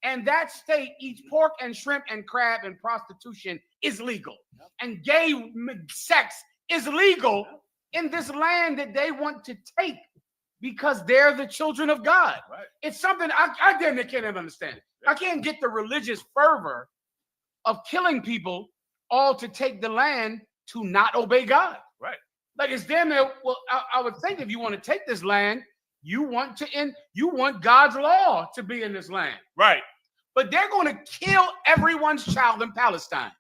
And that state eats pork and shrimp and crab, and prostitution is legal. And gay sex is legal in this land that they want to take because they're the children of God. Right. It's something I damn near can't even understand it. I can't get the religious fervor of killing people all to take the land to not obey God. Right. Like it's damn near, well, I would think if you want to take this land, you want God's law to be in this land. Right. But they're going to kill everyone's child in Palestine.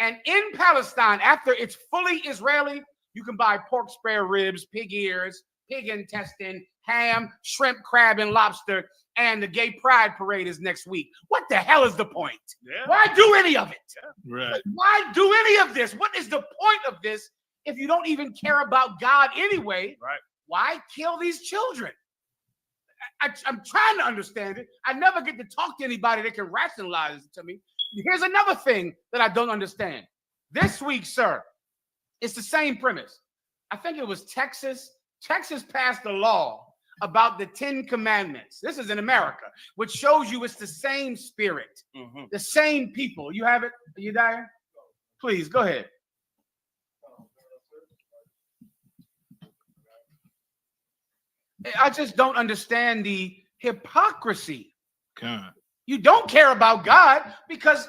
And in Palestine, after it's fully Israeli, you can buy pork spare ribs, pig ears, pig intestine, ham, shrimp, crab, and lobster. And the gay pride parade is next week. What the hell is the point? Yeah. Why do any of it? Yeah. Right. Why do any of this? What is the point of this if you don't even care about God anyway? Right. Why kill these children? I'm trying to understand it. I never get to talk to anybody that can rationalize it to me. Here's another thing that I don't understand. This week, sir, it's the same premise. I think it was Texas. Texas passed a law about the 10 Commandments. This is in America, which shows you it's the same spirit, the same people. You have it? Are you there? Please, go ahead. I just don't understand the hypocrisy. God. You don't care about God because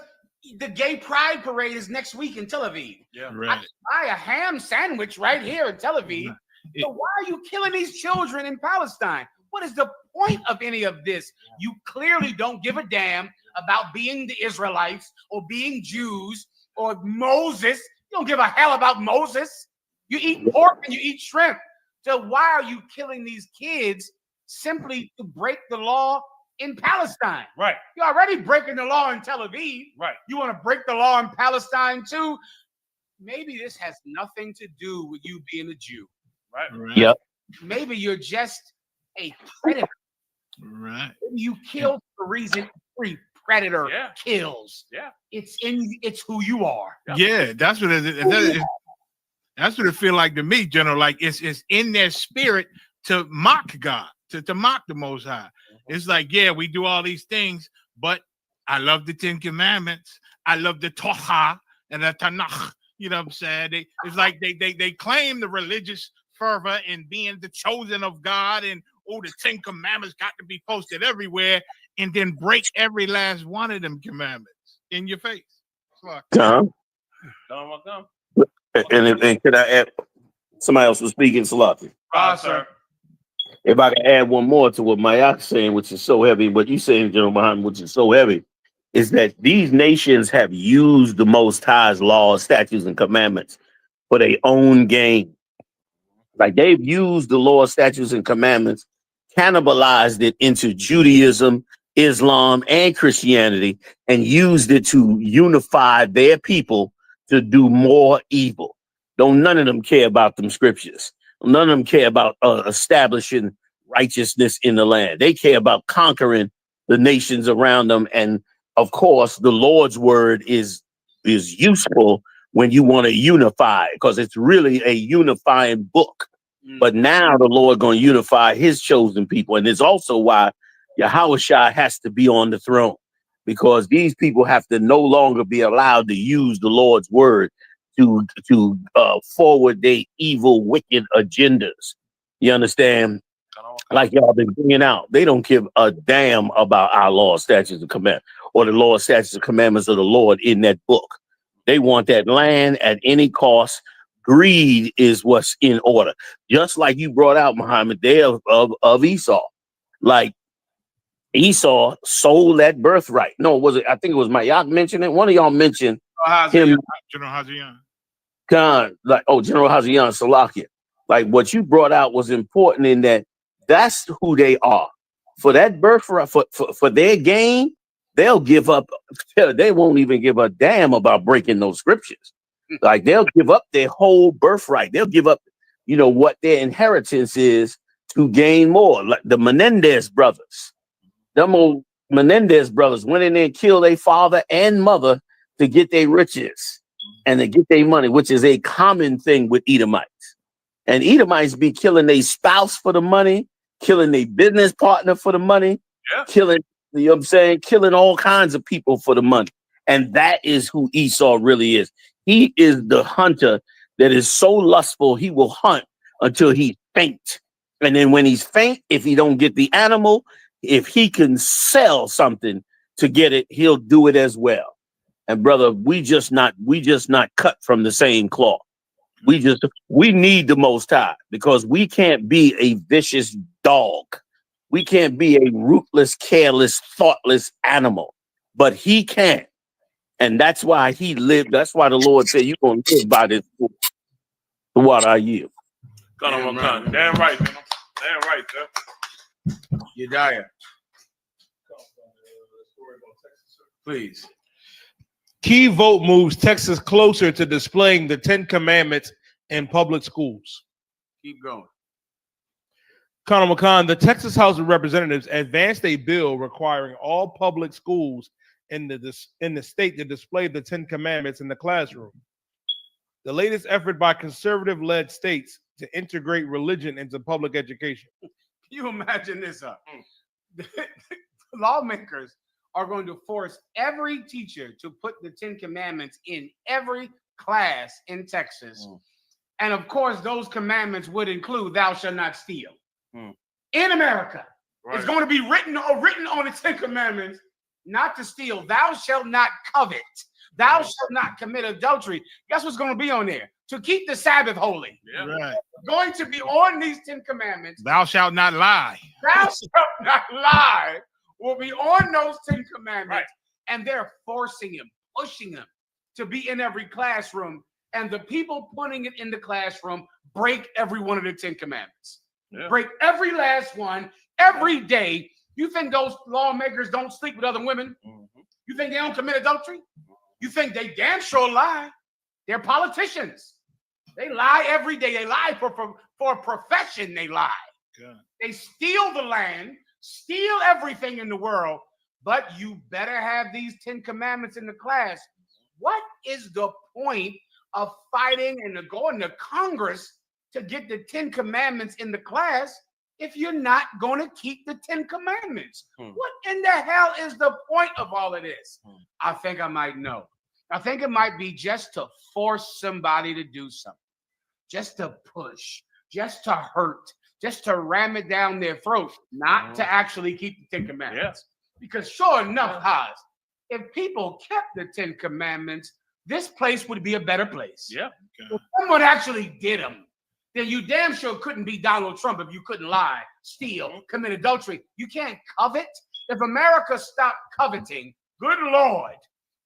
the gay pride parade is next week in Tel Aviv. Yeah, I right. can buy a ham sandwich right here in Tel Aviv. So why are you killing these children in Palestine? What is the point of any of this? You clearly don't give a damn about being the Israelites or being Jews or Moses. You don't give a hell about Moses. You eat pork and you eat shrimp. So why are you killing these kids simply to break the law in Palestine? Right. You're already breaking the law in Tel Aviv. Right. You want to break the law in Palestine too? Maybe this has nothing to do with you being a Jew. Right. Yep. Maybe you're just a predator. Right. Maybe you killed for the reason every predator kills. Yeah. It's who you are. Yeah, that's what it is. That's what it feel like to me, General. Like it's in their spirit to mock God, to mock the Most High. It's like, yeah, we do all these things, but I love the 10 Commandments. I love the Torah and the Tanakh. You know what I'm saying? It's like they claim the religious fervor and being the chosen of God, and the 10 Commandments got to be posted everywhere, and then break every last one of them commandments in your face. Tom. And could I add? Somebody else was speaking, Salaki. Sir. If I can add one more to what Mayak's saying, which is so heavy, what you saying, General Muhammad, which is so heavy, is that these nations have used the Most High's laws, statutes, and commandments for their own gain. Like they've used the law, statutes, and commandments, cannibalized it into Judaism, Islam, and Christianity, and used it to unify their people to do more evil. Don't none of them care about them scriptures. None of them care about establishing righteousness in the land. They care about conquering the nations around them. And of course, the Lord's word is useful when you want to unify, because it's really a unifying book. But now the Lord going to unify his chosen people. And it's also why Yahushua has to be on the throne, because these people have to no longer be allowed to use the Lord's word to forward their evil, wicked agendas. You understand? Like y'all been bringing out, they don't give a damn about our law, statutes, and commandments, or the law, statutes, and commandments of the Lord in that book. They want that land at any cost, greed is what's in order. Just like you brought out, Muhammad, there of Esau. Like Esau sold that birthright. No, was it? I think it was Mayak mentioned it. One of y'all mentioned him. General Hazian. General Hazian Salakia. Like what you brought out was important in that that's who they are. For that birthright, for their gain, they'll give up. They won't even give a damn about breaking those scriptures. Like they'll give up their whole birthright. They'll give up, what their inheritance is to gain more. Like the Menendez brothers. Them old Menendez brothers went in there and killed their father and mother to get their riches and to get their money, which is a common thing with Edomites. And Edomites be killing their spouse for the money, killing their business partner for the money, killing, killing all kinds of people for the money. And that is who Esau really is. He is the hunter that is so lustful, he will hunt until he faint. And then when he's faint, if he don't get the animal, if he can sell something to get it, he'll do it as well. And brother, we just not cut from the same cloth. We need the Most High because we can't be a vicious dog. We can't be a ruthless, careless, thoughtless animal, but he can. And that's why he lived. That's why the Lord said, you're going to live by this what I yield. Damn right, man. Damn right, sir. Yediah. Please. Key vote moves Texas closer to displaying the 10 Commandments in public schools. Keep going. Colonel McCon, the Texas House of Representatives advanced a bill requiring all public schools in the state to display the 10 Commandments in the classroom. The latest effort by conservative-led states to integrate religion into public education. Can you imagine this? Lawmakers are going to force every teacher to put the 10 Commandments in every class in Texas. And of course, those commandments would include thou shalt not steal. In America, it's going to be written on the 10 Commandments not to steal. Thou shalt not covet. Thou shalt not commit adultery. Guess what's going to be on there? To keep the Sabbath holy. Right. Going to be on these 10 Commandments. Thou shalt not lie. Thou shalt not lie will be on those 10 Commandments. And they're forcing him, pushing him to be in every classroom. And the people putting it in the classroom break every one of the 10 Commandments. Break every last one every day. You think those lawmakers don't sleep with other women? You think they don't commit adultery? You think they damn sure lie? They're politicians. They lie every day. They lie for a profession. They lie. They steal the land, steal everything in the world, but you better have these 10 Commandments in the class. What is the point of fighting and going to Congress to get the 10 Commandments in the class if you're not going to keep the 10 Commandments? What in the hell is the point of all of this? I think I might know. I think it might be just to force somebody to do something, just to push, just to hurt, just to ram it down their throat, not to actually keep the 10 Commandments. Because sure enough, Haas, if people kept the 10 Commandments, this place would be a better place. If someone actually did them, then you damn sure couldn't be Donald Trump if you couldn't lie, steal, commit adultery. You can't covet. If America stopped coveting, good Lord,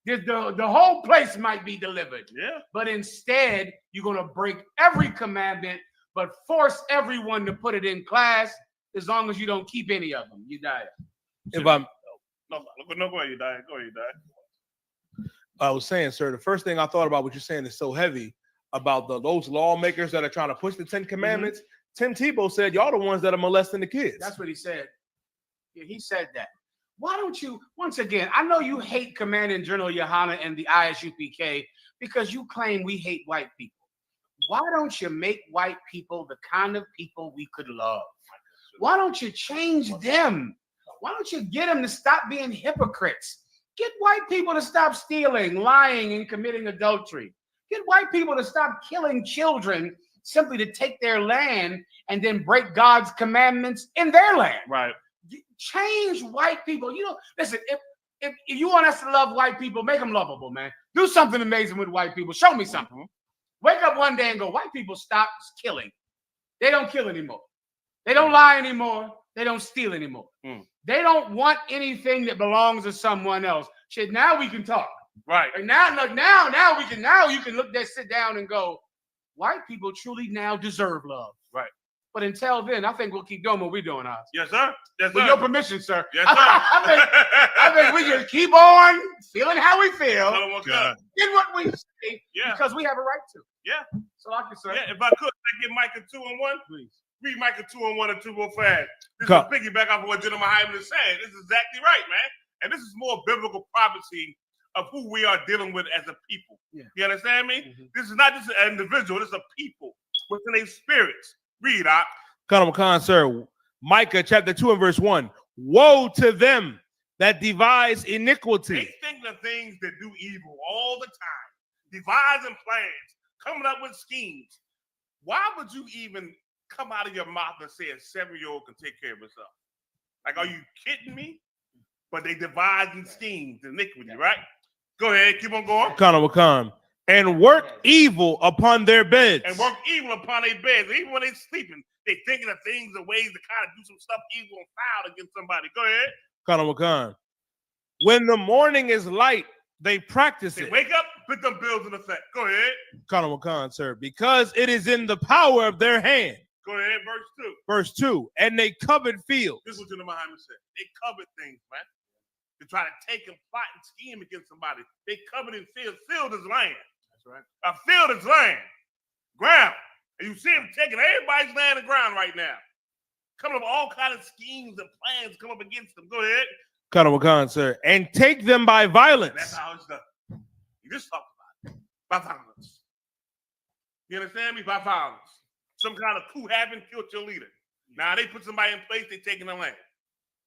the whole place might be delivered. But instead, you're going to break every commandment, but force everyone to put it in class as long as you don't keep any of them. You die. If I'm no, go ahead, you die. Go ahead, you die. I was saying, sir, the first thing I thought about what you're saying is so heavy about those lawmakers that are trying to push the 10 Commandments. Tim Tebow said, y'all the ones that are molesting the kids. That's what he said. Yeah, he said that. Why don't you, once again, I know you hate Commanding General Yohana and the ISUPK because you claim we hate white people. Why don't you make white people the kind of people we could love? Why don't you change them? Why don't you get them to stop being hypocrites? Get white people to stop stealing, lying, and committing adultery. Get white people to stop killing children simply to take their land and then break God's commandments in their land. Right. Change white people. You know, listen, if you want us to love white people, make them lovable, man. Do something amazing with white people. Show me something. Wake up one day and go, white people stop killing. They don't kill anymore. They don't lie anymore. They don't steal anymore. They don't want anything that belongs to someone else. Shit, now we can talk. Right. And now you can look there, sit down and go, white people truly now deserve love. Right. But until then, I think we'll keep doing what we're doing, Oz. Yes, sir. Yes, With sir. your permission, sir. Yes, sir. I think we just keep on feeling how we feel. In what we say, because we have a right to. Yeah. So I can say. Yeah, if I could, I get Micah 2 and 1. Please. Read Micah 2 and 1 and 2 real fast. This is a piggyback off of what Gentleman Hyman is saying. This is exactly right, man. And this is more biblical prophecy of who we are dealing with as a people. Yeah. You understand me? This is not just an individual. This is a people within their spirits. Read, Doc. Colonel McCon, sir. Micah chapter 2 and verse 1. Woe to them that devise iniquity. They think the things that do evil all the time, devising plans, coming up with schemes. Why would you even come out of your mouth and say a 7-year-old can take care of herself? Like, are you kidding me? But they devising schemes, iniquity, right? Go ahead, keep on going. Colonel McCon. And work evil upon their beds. And work evil upon their beds. Even when they're sleeping, they thinking of things and ways to kind of do some stuff evil and foul against somebody. Go ahead. Colonel McCon. When the morning is light, they practice They it. wake up, put them bills in effect. Go ahead. Colonel McCon, sir. Because it is in the power of their hand. Go ahead, verse 2. Verse 2. And they covet fields. This is what Gentleman Hyman said. They covet things, man. They try to take and plot and scheme against somebody. They coveting fields. Field is land. That's right. A field is land. Ground. And you see them taking everybody's land and ground right now. Coming up with all kinds of schemes and plans come up against them. Go ahead. Colonel McCon, sir. And take them by violence. That's how it's done. You just talked about it. By violence. You understand me? By violence. Some kind of coup happened, killed your leader. Now they put somebody in place, they taking the land.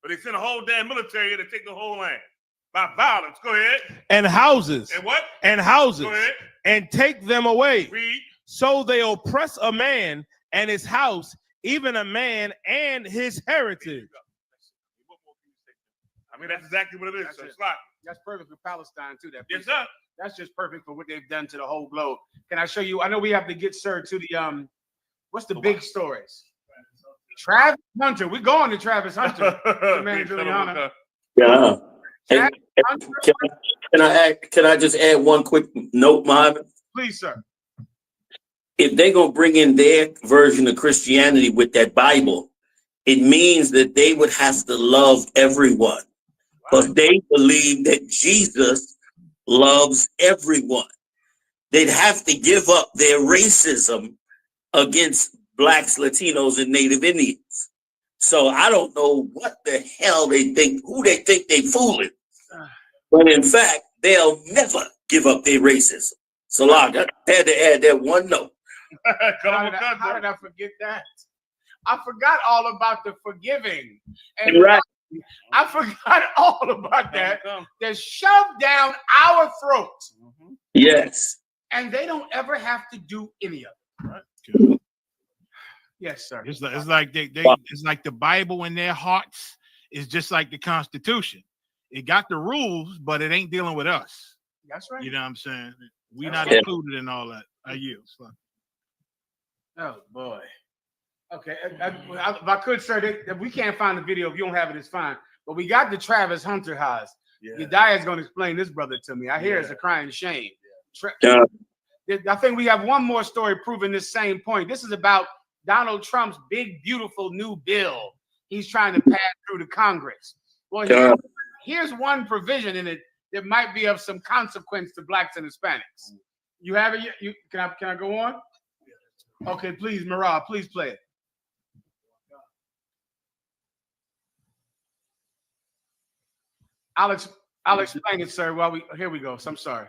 But they send a whole damn military to take the whole land. By violence. Go ahead. And houses. And what? And houses. Go ahead. And take them away. Read. So they oppress a man and his house, even a man and his heritage. I mean, that's exactly what it is. So it's like, that's perfect for Palestine, too. That yes, sir. That's just perfect for what they've done to the whole globe. Can I show you? I know we have to get, sir, to the what's the big stories? Travis Hunter. We're going to Travis Hunter. Man, Juliana. Yeah. Hey, can I just add one quick note, Marvin? Please, sir. If they're gonna bring in their version of Christianity with that Bible, it means that they would have to love everyone. But they believe that Jesus loves everyone. They'd have to give up their racism against Blacks, Latinos, and Native Indians. So I don't know what the hell they think, who they think they fooling. But in fact, they'll never give up their racism. So I had to add that one note. How did I forget that? I forgot all about the forgiving. And right. I forgot all about that. They're shoved down our throats. Yes. And they don't ever have to do any of it. Right? Yes, sir. It's like it's like the Bible in their hearts is just like the Constitution. It got the rules, but it ain't dealing with us. That's right. You know what I'm saying? We're not included in all that. I yield. Oh boy. Okay, if I could, sir, we can't find the video. If you don't have it, it's fine. But we got the Travis Hunter house. Yeah. Yediah's going to explain this brother to me. I hear it's a crying shame. I think we have one more story proving this same point. This is about Donald Trump's big, beautiful new bill he's trying to pass through the Congress. Well, here's one provision in it that might be of some consequence to Blacks and Hispanics. You have it? Can I go on? Okay, please, Marah, please play it. I'll explain it, sir. Here we go. So I'm sorry.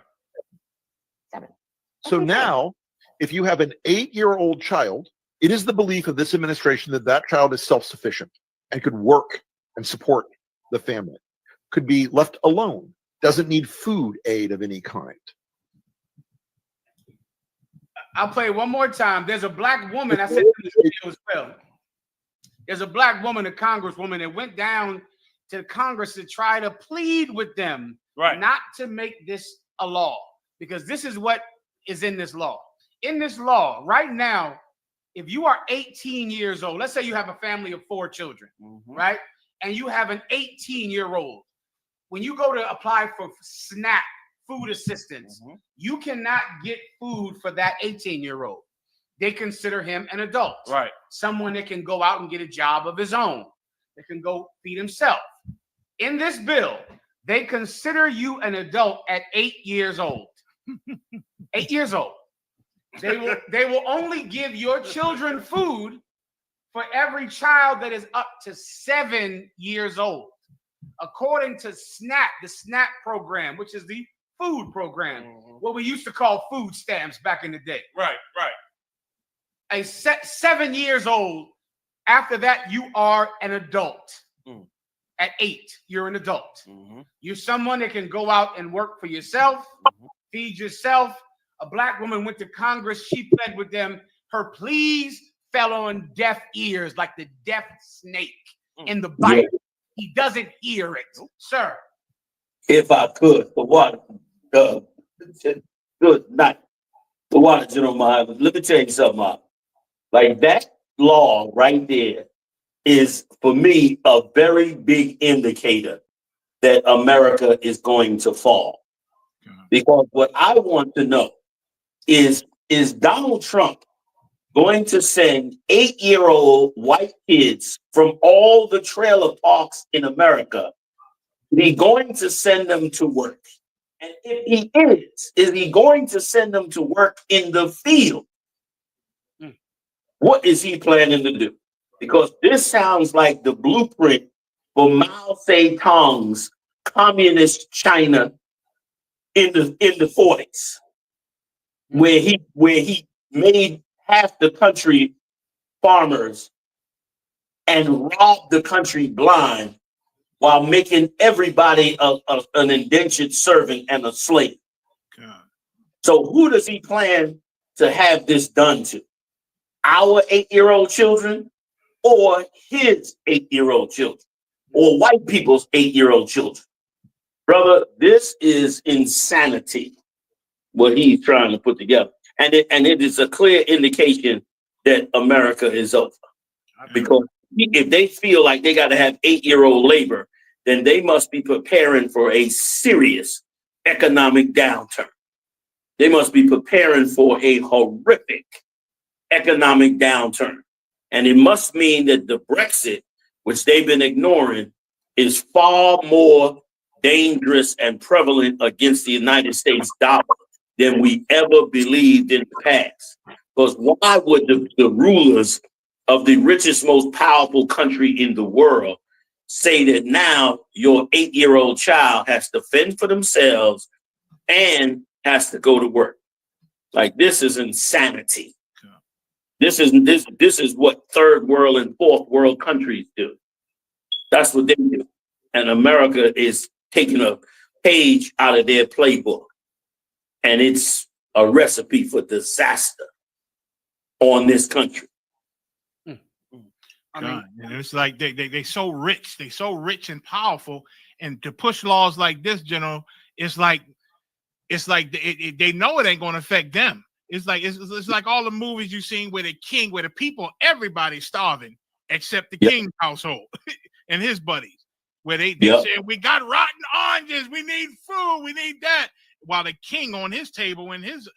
So now, if you have an 8-year-old child, it is the belief of this administration that that child is self-sufficient and could work and support the family, could be left alone, doesn't need food aid of any kind. I'll play it one more time. There's a black woman. I said in this video as well. There's a black woman, a congresswoman, that went down to Congress to try to plead with them not to make this a law, because this is what is in this law. in this law right now, if you are 18 years old, let's say you have a family of 4 children, right? And you have an 18-year-old. When you go to apply for SNAP, food assistance, you cannot get food for that 18-year-old. They consider him an adult. Right. Someone that can go out and get a job of his own, that can go feed himself. In this bill, they consider you an adult at 8 years old. 8 years old. They will only give your children food for every child that is up to 7 years old. According to SNAP, the SNAP program, which is the food program, what we used to call food stamps back in the day. Right. A 7 years old, after that, you are an adult. At 8, you're an adult. You're someone that can go out and work for yourself, feed yourself. A black woman went to Congress. She pled with them. Her pleas fell on deaf ears like the deaf snake in the Bible. He doesn't hear it, sir. If I could, for what? Good night. For what, General Muhammad? Let me tell you something, Mark. Like that law right there is, for me, a very big indicator that America is going to fall. Because what I want to know is Donald Trump going to send 8-year-old white kids from all the trailer parks in America? Is he going to send them to work? And if he is he going to send them to work in the field? What is he planning to do? Because this sounds like the blueprint for Mao Zedong's communist China in the 40s, where he made half the country farmers and robbed the country blind while making everybody an indentured servant and a slave. So who does he plan to have this done to? Our 8-year-old children or his 8-year-old children or white people's 8-year-old children? Brother, this is insanity, what he's trying to put together. And it is a clear indication that America is over. Because if they feel like they got to have 8-year-old labor, then they must be preparing for a serious economic downturn. They must be preparing for a horrific economic downturn. And it must mean that the Brexit, which they've been ignoring, is far more dangerous and prevalent against the United States dollar than we ever believed in the past. Because why would the rulers of the richest, most powerful country in the world say that now your 8-year-old child has to fend for themselves and has to go to work? Like, this is insanity. This is what third world and fourth world countries do. That's what they do. And America is taking a page out of their playbook. And it's a recipe for disaster on this country. I mean, it's like they so rich, and powerful, and to push laws like this, General, it's like they know it ain't going to affect them. It's like all the movies you've seen where the people, everybody's starving except the king's household and his buddies, where they say, we got rotten oranges, we need food, we need that, while the king on his table in his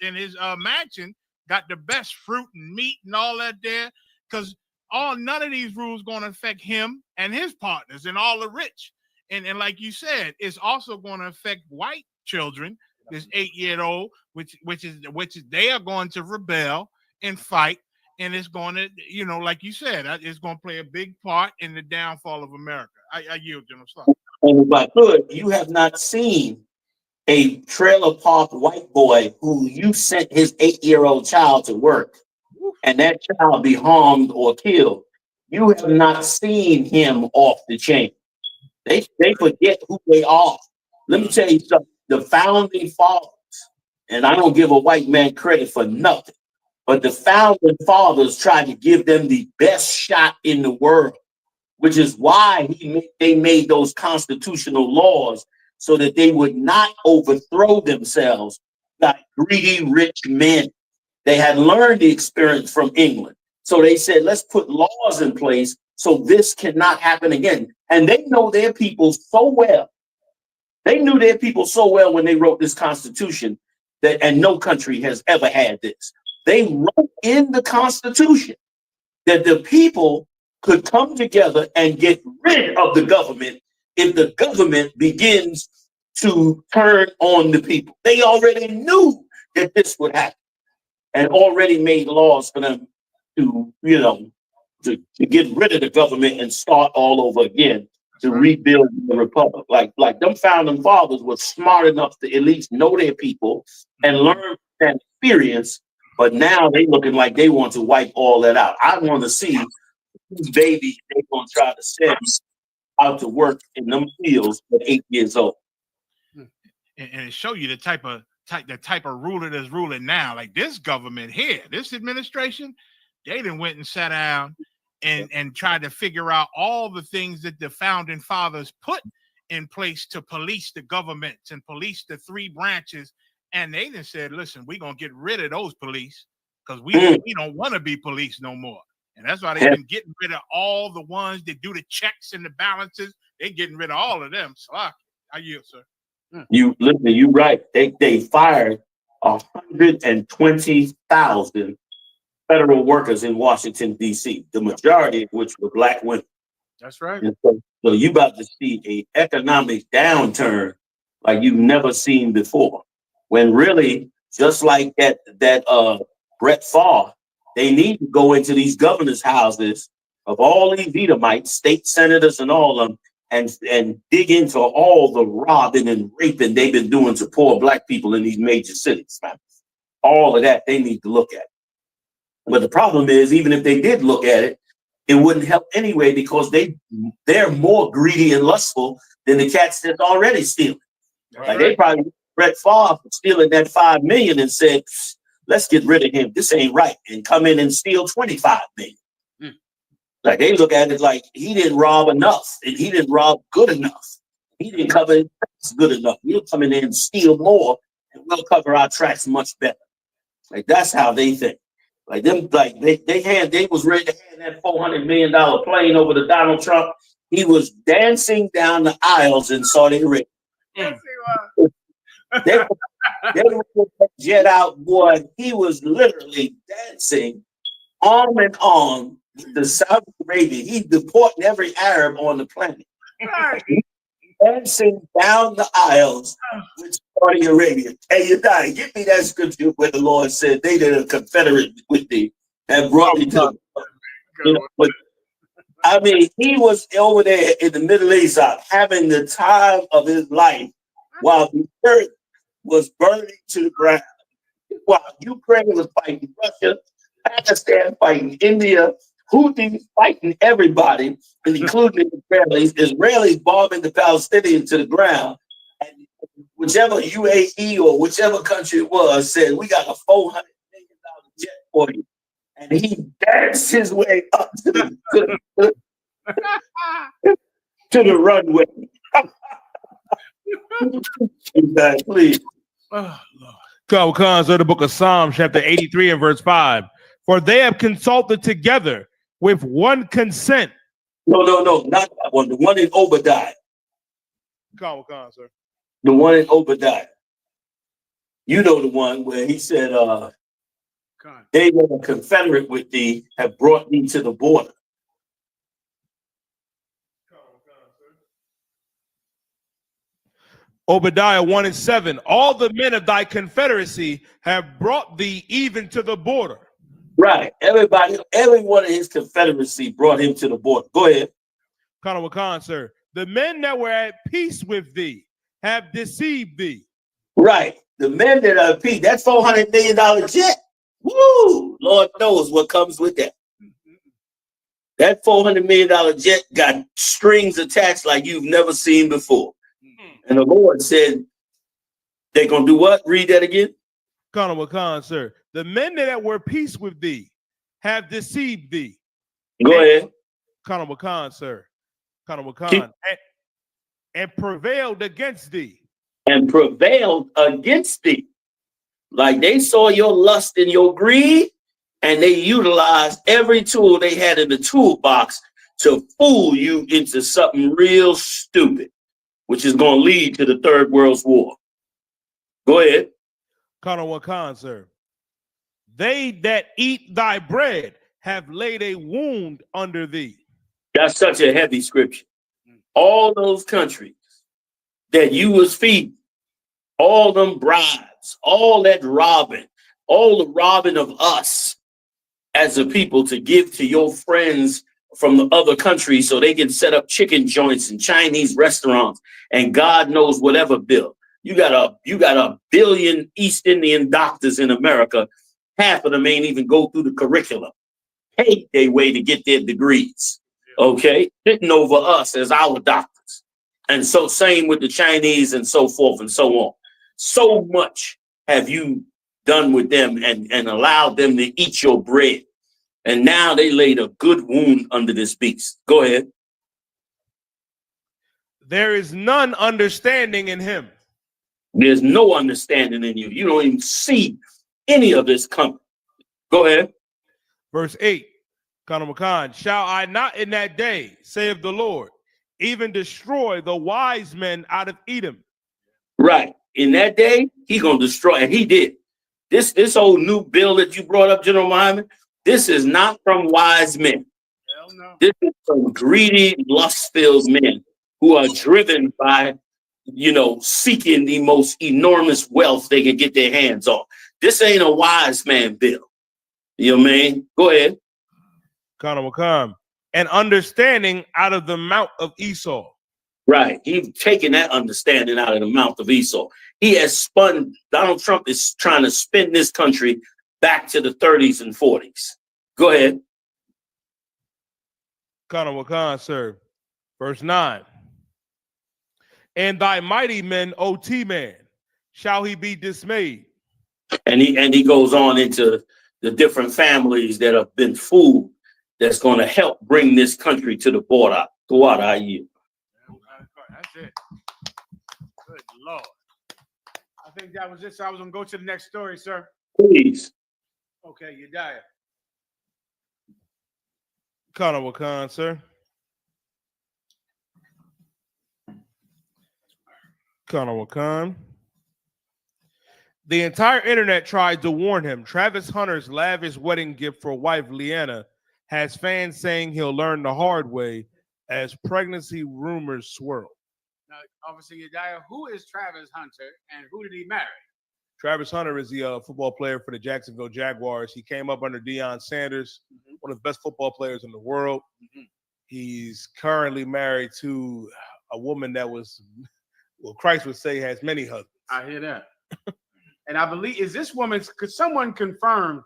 mansion got the best fruit and meat and all that there, because none of these rules going to affect him and his partners and all the rich. And like you said, it's also going to affect white children, this 8-year-old, which is they are going to rebel and fight, and it's going to, like you said, it's going to play a big part in the downfall of America. I yield, General Slaughter. And if I could, you have not seen a trailer park white boy who you sent his 8-year-old child to work, and that child be harmed or killed. You have not seen him off the chain. They forget who they are. Let me tell you something. The founding fathers, and I don't give a white man credit for nothing, but the founding fathers tried to give them the best shot in the world, which is why they made those constitutional laws so that they would not overthrow themselves like greedy rich men. They had learned the experience from England. So they said, let's put laws in place so this cannot happen again. And they know their people so well. They knew their people so well when they wrote this Constitution that, and no country has ever had this. They wrote in the Constitution that the people could come together and get rid of the government if the government begins to turn on the people. They already knew that this would happen and already made laws for them to, you know, to get rid of the government and start all over again, to rebuild the republic. Like them founding fathers were smart enough to at least know their people and learn that experience. But now they looking like they want to wipe all that out. I want to see whose baby they gonna try to send out to work in them fields at 8 years old. And it show you the type of ruler that's ruling now. Like this government here, this administration, they done went and sat down and tried to figure out all the things that the founding fathers put in place to police the governments and police the three branches. And they then said, listen, we're going to get rid of those police because we don't want to be police no more. And that's why they've been getting rid of all the ones that do the checks and the balances. They're getting rid of all of them. So I yield, sir. You listen, you right. They fired 120,000 federal workers in Washington, D.C., the majority of which were Black women. That's right. And so you about to see an economic downturn like you've never seen before. When really, just like that Brett Favre, they need to go into these governors' houses of all these Edomites, state senators, and all of them, and dig into all the robbing and raping they've been doing to poor Black people in these major cities. Man. All of that they need to look at. But the problem is, even if they did look at it, it wouldn't help anyway because they're more greedy and lustful than the cats that's already stealing. Right. Like they probably Brett Favre for stealing that $5 million and said, let's get rid of him. This ain't right. And come in and steal $25 million. Like they look at it like he didn't rob enough and he didn't rob good enough. He didn't cover his tracks good enough. We'll come in there and steal more and we'll cover our tracks much better. Like that's how they think. Like them, like they was ready to hand that $400 million plane over to Donald Trump. He was dancing down the aisles in Saudi Arabia. Yes, They were that jet out, boy. He was literally dancing arm in arm with the Saudi Arabia. He's deporting every Arab on the planet. Dancing down the aisles with Saudi Arabia. Hey, you die. Give me that scripture where the Lord said they did a confederate with thee and brought me to the. You know, but I mean, he was over there in the Middle East having the time of his life while the earth was burning to the ground. While Ukraine was fighting Russia, Pakistan fighting India, Houthis fighting everybody, including the Israelis bombing the Palestinians to the ground. And whichever UAE or whichever country it was said, we got a $400 million jet for you. And he danced his way up to the runway. Please. Oh, Lord. The book of Psalms, chapter 83 and verse 5. For they have consulted together with one consent. No, not that one. The one in Obadiah. Sir. The one in Obadiah. You know the one where he said, they that are confederate with thee have brought thee to the border. Obadiah 1 and 7. All the men of thy confederacy have brought thee even to the border. Right. Every one of his confederacy brought him to the border. Go ahead. Khan, sir. The men that were at peace with thee have deceived thee. Right. The men that are at peace, that $400 million jet. Woo! Lord knows what comes with that. That $400 million jet got strings attached like you've never seen before. And the Lord said, they're going to do what? Read that again. Khan, sir. The men that were peace with thee have deceived thee. Go ahead. Khan, sir. And prevailed against thee. And prevailed against thee. Like they saw your lust and your greed, and they utilized every tool they had in the toolbox to fool you into something real stupid, which is going to lead to the Third World War. Go ahead. Colonel Wakan, sir. They that eat thy bread have laid a wound under thee. That's such a heavy scripture. All those countries that you was feeding, all them bribes, all that robbing, all the robbing of us as a people to give to your friends from the other countries so they can set up chicken joints and Chinese restaurants and God knows whatever bill. You got a billion East Indian doctors in America. Half of them ain't even go through the curriculum. Hate their way to get their degrees. Okay, sitting over us as our doctors. And so same with the Chinese and so forth and so on. So much have you done with them and allowed them to eat your bread. And now they laid a good wound under this beast. Go ahead. There is none understanding in him. There's no understanding in you. You don't even see any of this coming. Go ahead. Verse 8. Colonel Makan, shall I not in that day, saith the Lord, even destroy the wise men out of Edom? Right. In that day, he gonna destroy, and he did. This old new bill that you brought up, General Muhammad, this is not from wise men. Hell no. This is from greedy, lust-filled men who are driven by, seeking the most enormous wealth they can get their hands on. This ain't a wise man bill. You know what I mean? Go ahead. Colonel Makan, and understanding out of the mouth of Esau. Right. He's taken that understanding out of the mouth of Esau. He has spun, Donald Trump is trying to spin this country back to the 30s and 40s. Go ahead. Colonel Wakan, sir. Verse 9. And thy mighty men, O T-man, shall he be dismayed? And he goes on into the different families that have been fooled that's going to help bring this country to the border. That's it. Good Lord. I think that was it. So I was going to go to the next story, sir. Please. Okay, Yediah. Colonel Wakan, sir. Colonel Wakan. The entire internet tried to warn him. Travis Hunter's lavish wedding gift for wife Leanna has fans saying he'll learn the hard way as pregnancy rumors swirl. Now, obviously, Yediah, who is Travis Hunter and who did he marry? Travis Hunter is the football player for the Jacksonville Jaguars. He came up under Deion Sanders, one of the best football players in the world. He's currently married to a woman that was, well, Christ would say has many husbands. I hear that. And I believe, is this woman, could someone confirm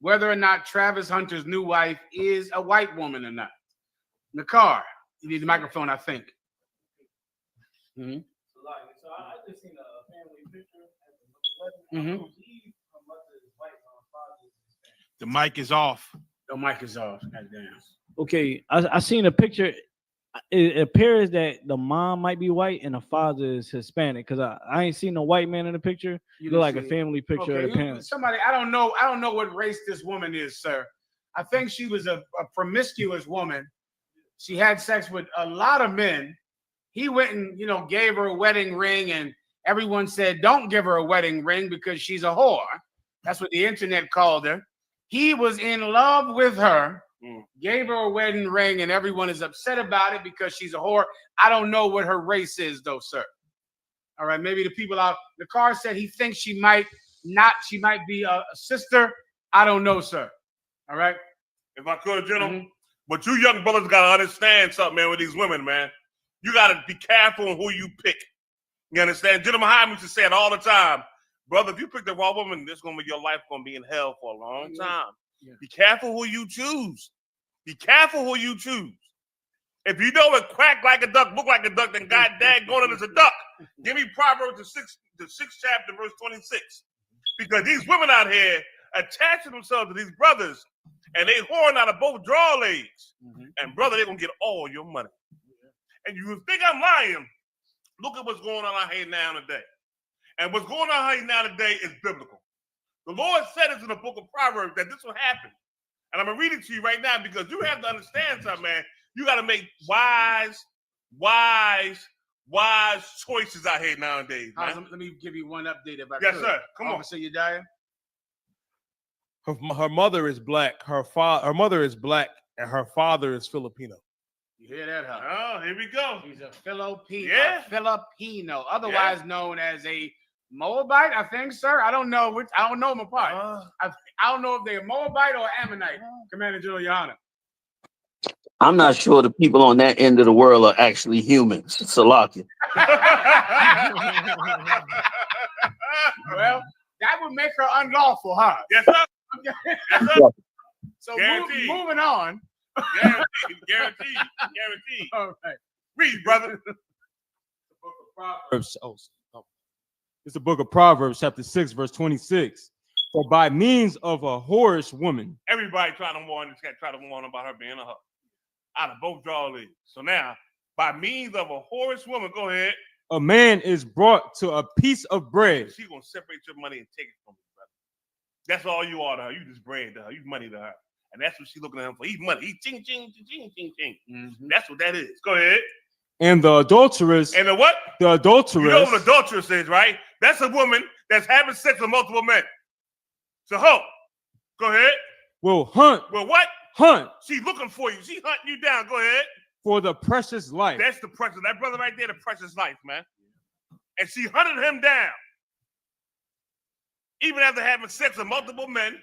whether or not Travis Hunter's new wife is a white woman or not? Nakar, you need the microphone, I think. So I just seen a family picture. The mic is off. The mic is off. Goddamn. Okay, I seen a picture. It appears that the mom might be white and the father is Hispanic because I ain't seen a white man in the picture. You look like a family picture of the parents. Somebody, I don't know what race this woman is, sir. I think she was a promiscuous woman. She had sex with a lot of men. He went and, gave her a wedding ring, and everyone said, don't give her a wedding ring because she's a whore. That's what the internet called her. He was in love with her, gave her a wedding ring, and everyone is upset about it because she's a whore. I don't know what her race is, though, sir. All right, maybe the people out, the car said he thinks she might be a sister. I don't know, sir. All right? If I could, gentlemen, but you young brothers got to understand something, man, with these women, man. You got to be careful on who you pick. You understand? General Muhammad used to say it all the time. Brother, if you pick the wrong woman, your life going to be in hell for a long time. Yeah. Be careful who you choose. Be careful who you choose. If you know it quack like a duck, look like a duck, then God daggone it is a duck. Give me Proverbs the 6th chapter, verse 26. Because these women out here attaching themselves to these brothers, and they whoring out of both draw legs. And brother, they're going to get all your money. And you think I'm lying, look at what's going on out here now today. And what's going on here now today is biblical. The Lord said this in the book of Proverbs that this will happen. And I'm going to read it to you right now because you have to understand something, man. You got to make wise choices out here nowadays, man. Let me give you one update if I Yes, could. sir. Come on. Officer Yediah. Her mother is black. Her mother is black, and her father is Filipino. You hear that, huh? Oh, here we go. He's a Filipino. Yeah. Filipino, otherwise known as a Moabite, I think, sir. I don't know which. I don't know them apart. I don't know if they're Moabite or Ammonite. Commander General Yohana. I'm not sure the people on that end of the world are actually humans. Salakia. Well, that would make her unlawful, huh? Yes, sir. Yes, sir. So moving on. Guaranteed. All right. Read, brother. Proverbs. It's the book of Proverbs, chapter 6, verse 26. For by means of a whorish woman. Everybody trying to warn about her being a hoe. Out of both draw leagues. So now, by means of a whorish woman, go ahead. A man is brought to a piece of bread. She's going to separate your money and take it from you, brother. That's all you are to her. You just bread to her. You money to her. And that's what she's looking at him for. He's money. He's ching, ching, ching, ching, ching. Mm-hmm. That's what that is. Go ahead. And the adulteress. And the what? The adulteress. You know what an adulteress is, right? That's a woman that's having sex with multiple men. So, hoe. Go ahead. Will hunt. Well, what? Hunt. She's looking for you. She's hunting you down. Go ahead. For the precious life. That's the precious. That brother right there, the precious life, man. And she hunted him down. Even after having sex with multiple men,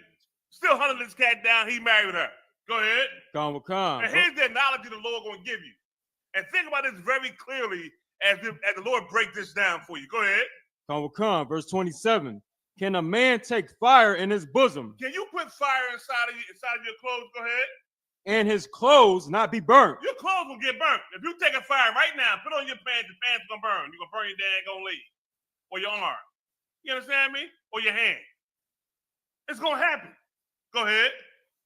still hunted this cat down. He married her. Go ahead. Come. And here's the analogy the Lord going to give you. And think about this very clearly as the Lord break this down for you. Go ahead. Come. Verse 27. Can a man take fire in his bosom? Can you put fire inside of your clothes? Go ahead. And his clothes not be burnt. Your clothes will get burnt. If you take a fire right now, put on your pants, the pants gonna burn. You're gonna burn your daggone leg or your arm. You understand me? Or your hand. It's gonna happen. Go ahead.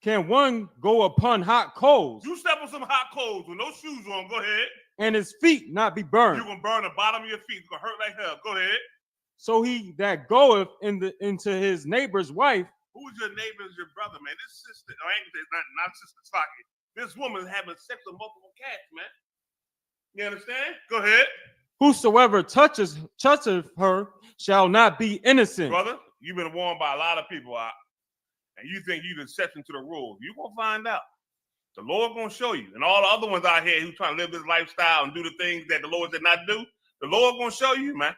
Can one go upon hot coals? You step on some hot coals with no shoes on. Go ahead. And his feet not be burned. You're gonna burn the bottom of your feet. It's gonna hurt like hell. Go ahead. So he that goeth into his neighbor's wife. Who's your neighbor? Is your brother, man? This sister, not sister Slocky. This woman is having sex with multiple cats, man. You understand? Go ahead. Whosoever toucheth her shall not be innocent. Brother, you've been warned by a lot of people out, and you think you're the exception to the rule. You're gonna find out. The Lord gonna show you. And all the other ones out here who trying to live this lifestyle and do the things that the Lord did not do, the Lord gonna show you, man.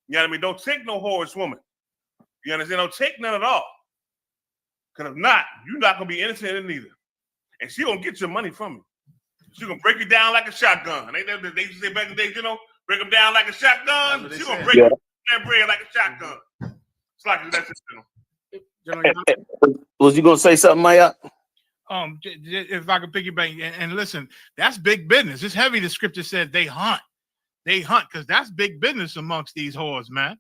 You know what I mean? Don't take no whorish woman. You understand? Don't take none at all. Because if not, you're not going to be innocent in neither. And she going to get your money from you. She's going to break you down like a shotgun. They used to say back in the day, you know, break them down like a shotgun. She's going to break that bread like a shotgun. It's like that's it. Was you going to say something, Maya? If I could piggyback and listen, that's big business. It's heavy. The scripture said they hunt. They hunt because that's big business amongst these whores, man.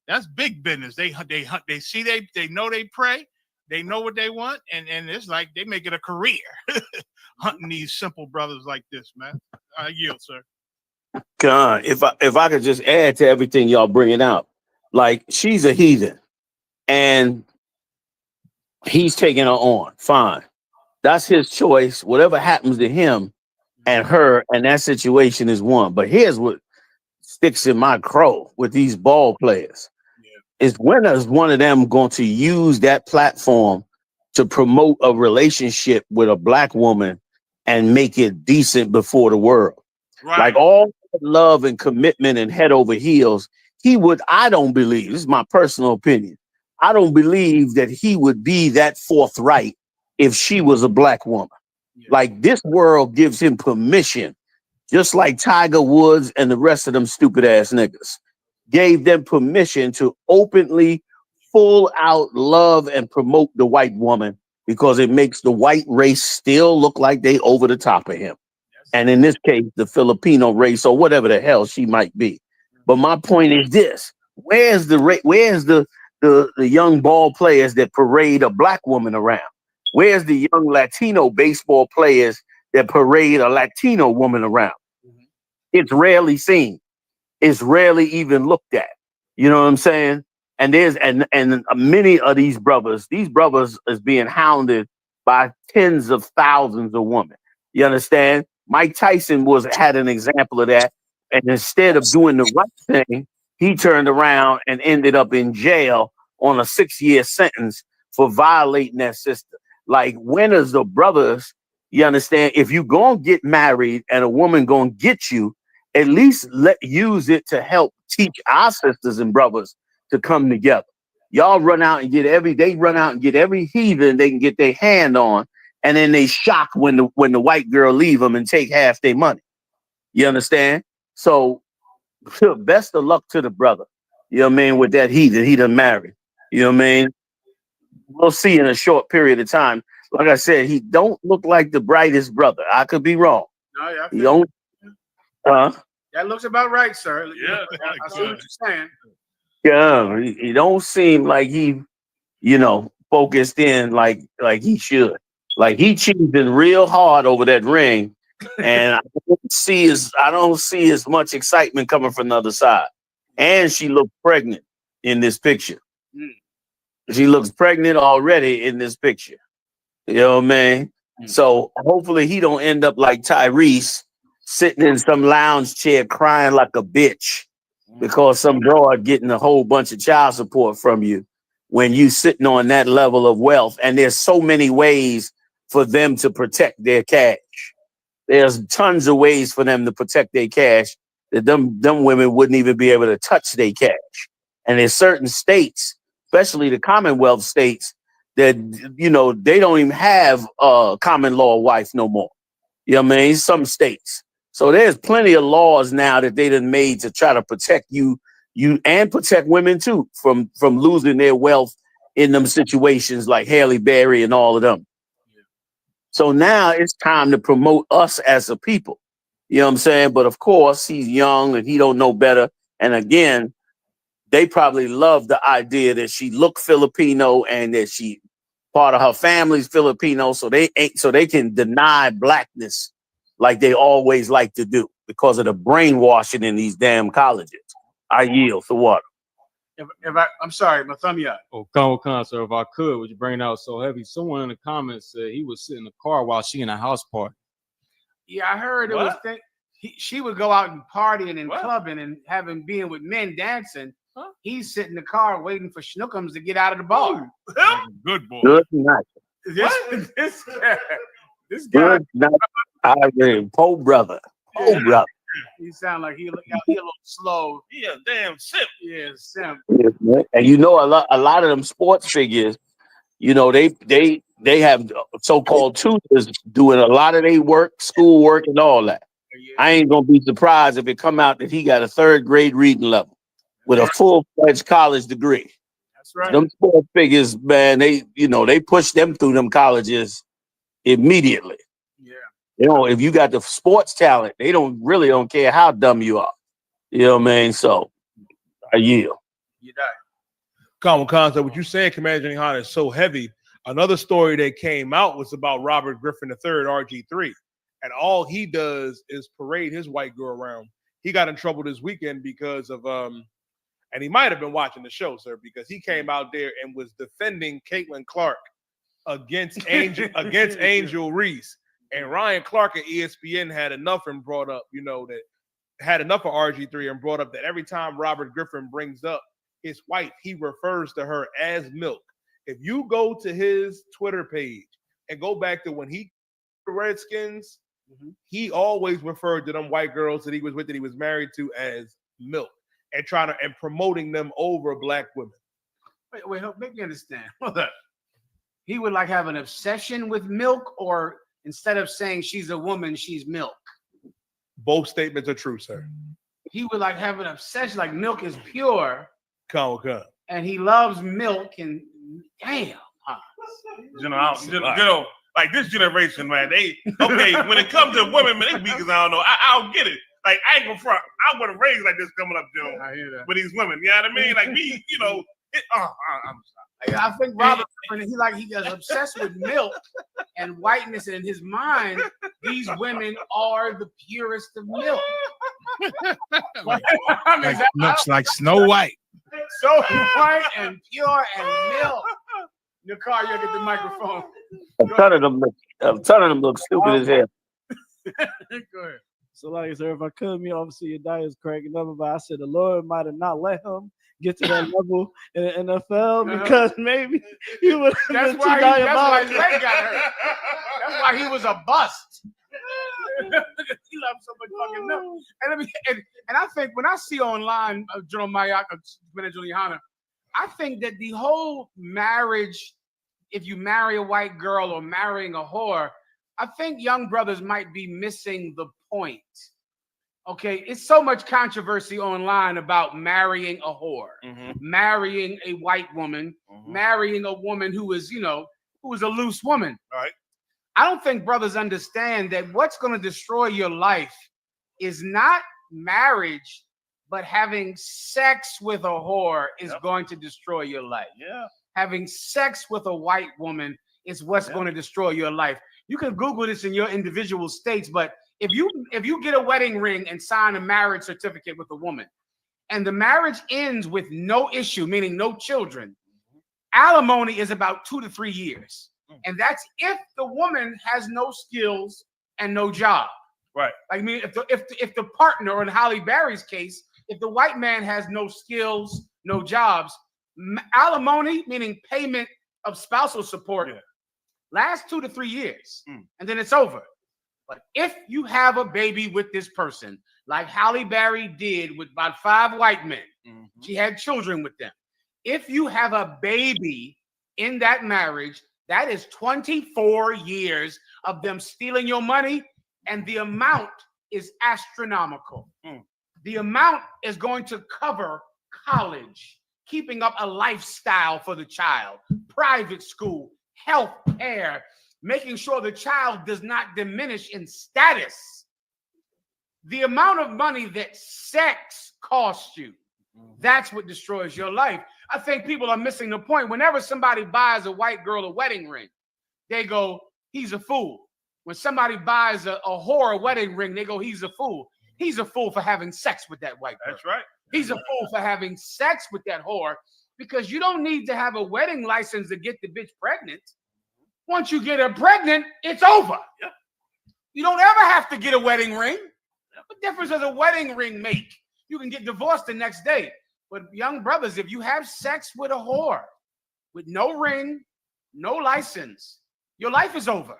That's big business. They hunt. They see they know they pray. They know what they want, and it's like they make it a career hunting these simple brothers like this, man. I yield, sir. God, if I could just add to everything y'all bringing out, like she's a heathen, and he's taking her on. Fine, that's his choice. Whatever happens to him and her and that situation is one. But here's what sticks in my crow with these ball players. Is when is one of them going to use that platform to promote a relationship with a black woman and make it decent before the world? Right. Like all love and commitment and head over heels, I don't believe, this is my personal opinion, I don't believe that he would be that forthright if she was a black woman. Yeah. Like this world gives him permission, just like Tiger Woods and the rest of them stupid ass niggas gave them permission to openly, full out love and promote the white woman because it makes the white race still look like they over the top of him. And in this case, the Filipino race or whatever the hell she might be. But my point is this: where's the young ball players that parade a black woman around? Where's the young Latino baseball players that parade a Latino woman around? It's rarely seen. It's rarely even looked at. You know what I'm saying? And there's and many of these brothers is being hounded by tens of thousands of women. You understand? Mike Tyson had an example of that. And instead of doing the right thing, he turned around and ended up in jail on a 6-year sentence for violating that system. Like, when is the brothers, you understand, if you gonna get married and a woman gonna get you, at least use it to help teach our sisters and brothers to come together. Y'all run out and get every heathen they can get their hand on, and then they shock when the white girl leave them and take half their money. You understand? So best of luck to the brother. You know what I mean? With that heathen, he done married. You know what I mean? We'll see in a short period of time. Like I said, he don't look like the brightest brother. I could be wrong. No, yeah, He don't. that looks about right, sir. Yeah, I see what you're saying. Yeah, he don't seem like he, focused in like he should. Like, he cheating real hard over that ring, and I don't see as much excitement coming from the other side. And she looked pregnant in this picture. She looks pregnant already in this picture. You know what I mean? So hopefully he don't end up like Tyrese, sitting in some lounge chair crying like a bitch because some broad getting a whole bunch of child support from you when you sitting on that level of wealth. And there's so many ways for them to protect their cash. There's tons of ways for them to protect their cash that them women wouldn't even be able to touch their cash. And there's certain states, especially the Commonwealth states, that, they don't even have a common law wife no more. You know what I mean? Some states. So there's plenty of laws now that they done made to try to protect you and protect women too from losing their wealth in them situations like Halle Berry and all of them. So now it's time to promote us as a people. You know what I'm saying? But of course, he's young and he don't know better. And again, they probably love the idea that she looked Filipino and that she part of her family's Filipino, so they can deny blackness like they always like to do because of the brainwashing in these damn colleges. I yield for water. I'm sorry, my thumb out. Oh, sir, if I could, would you bring it out so heavy? Someone in the comments said he was sitting in the car while she in a house party. Yeah, I heard she would go out and partying and clubbing and being with men dancing. Huh? He's sitting in the car waiting for Schnookums to get out of the bar. Good boy. Good night. This guy. Good night. I mean, Poe brother. He sound like he a little slow. Yeah, damn simp. Yeah, simp. And a lot of them sports figures, they have so-called tutors doing a lot of their work, school work, and all that. I ain't gonna be surprised if it come out that he got a 3rd grade reading level with a full-fledged college degree. That's right. Them sports figures, man, they push them through them colleges immediately. Yeah. If you got the sports talent, they don't care how dumb you are. You know what I mean? So I yield. You die. Common concept. What you saying, Commander Jenny Hanna, is so heavy. Another story that came out was about Robert Griffin III, RG3. And all he does is parade his white girl around. He got in trouble this weekend because of and he might have been watching the show, sir, because he came out there and was defending Caitlin Clark against Angel Reese. And Ryan Clark at ESPN had enough and brought up, that had enough of RG3 and brought up that every time Robert Griffin brings up his wife, he refers to her as Milk. If you go to his Twitter page and go back to when he the Redskins, he always referred to them white girls that he was with, that he was married to, as Milk, and promoting them over black women. Wait, help make me understand. He would have an obsession with milk, or instead of saying she's a woman, she's milk. Both statements are true, sir. He would have an obsession, like milk is pure. Come. And he loves milk, and damn. Like this generation, man, when it comes to women, man, they weak as I don't know. I don't get it. Like, I ain't gonna front. I wasn't raised like this coming up, Joe. I hear that. With these women, you know what I mean? Like me, I'm sorry. I think Robert, he gets obsessed with milk and whiteness, and in his mind, these women are the purest of milk. Looks like Snow White. So white and pure and milk. Nicole, you get the microphone. A ton of them look stupid as hell. Go ahead. So, like I said, if I could, me, obviously your dad is cracking up, but I said the Lord might have not let him get to that level in the NFL because maybe he would have That's been why too diabolical. his leg got hurt. That's why he was a bust. He loves so much fucking milk. And I think when I see online General Mayaka, Juliana, I think that the whole marriage, if you marry a white girl or marrying a whore, I think young brothers might be missing the point. Okay, it's so much controversy online about marrying a whore, marrying a white woman, marrying a woman who is, who is a loose woman. Right. I don't think brothers understand that what's going to destroy your life is not marriage, but having sex with a whore is going to destroy your life. Yeah. Having sex with a white woman is what's going to destroy your life. You can Google this in your individual states, but if you get a wedding ring and sign a marriage certificate with a woman, and the marriage ends with no issue, meaning no children, alimony is about 2 to 3 years. And that's if the woman has no skills and no job. Right. I mean, if the partner, or in Halle Berry's case, if the white man has no skills, no jobs, alimony, meaning payment of spousal support, lasts 2 to 3 years, and then it's over. But if you have a baby with this person, like Halle Berry did with about 5 white men, she had children with them. If you have a baby in that marriage, that is 24 years of them stealing your money, and the amount is astronomical. The amount is going to cover college, keeping up a lifestyle for the child, private school, health care, making sure the child does not diminish in status. The amount of money that sex costs you, that's what destroys your life. I think people are missing the point. Whenever somebody buys a white girl a wedding ring, they go, he's a fool. When somebody buys a whore a wedding ring, they go, he's a fool. He's a fool for having sex with that white girl. That's right. He's a fool for having sex with that whore, because you don't need to have a wedding license to get the bitch pregnant. Once you get her pregnant, it's over. Yep. You don't ever have to get a wedding ring. What difference does a wedding ring make? You can get divorced the next day. But young brothers, if you have sex with a whore with no ring, no license, your life is over.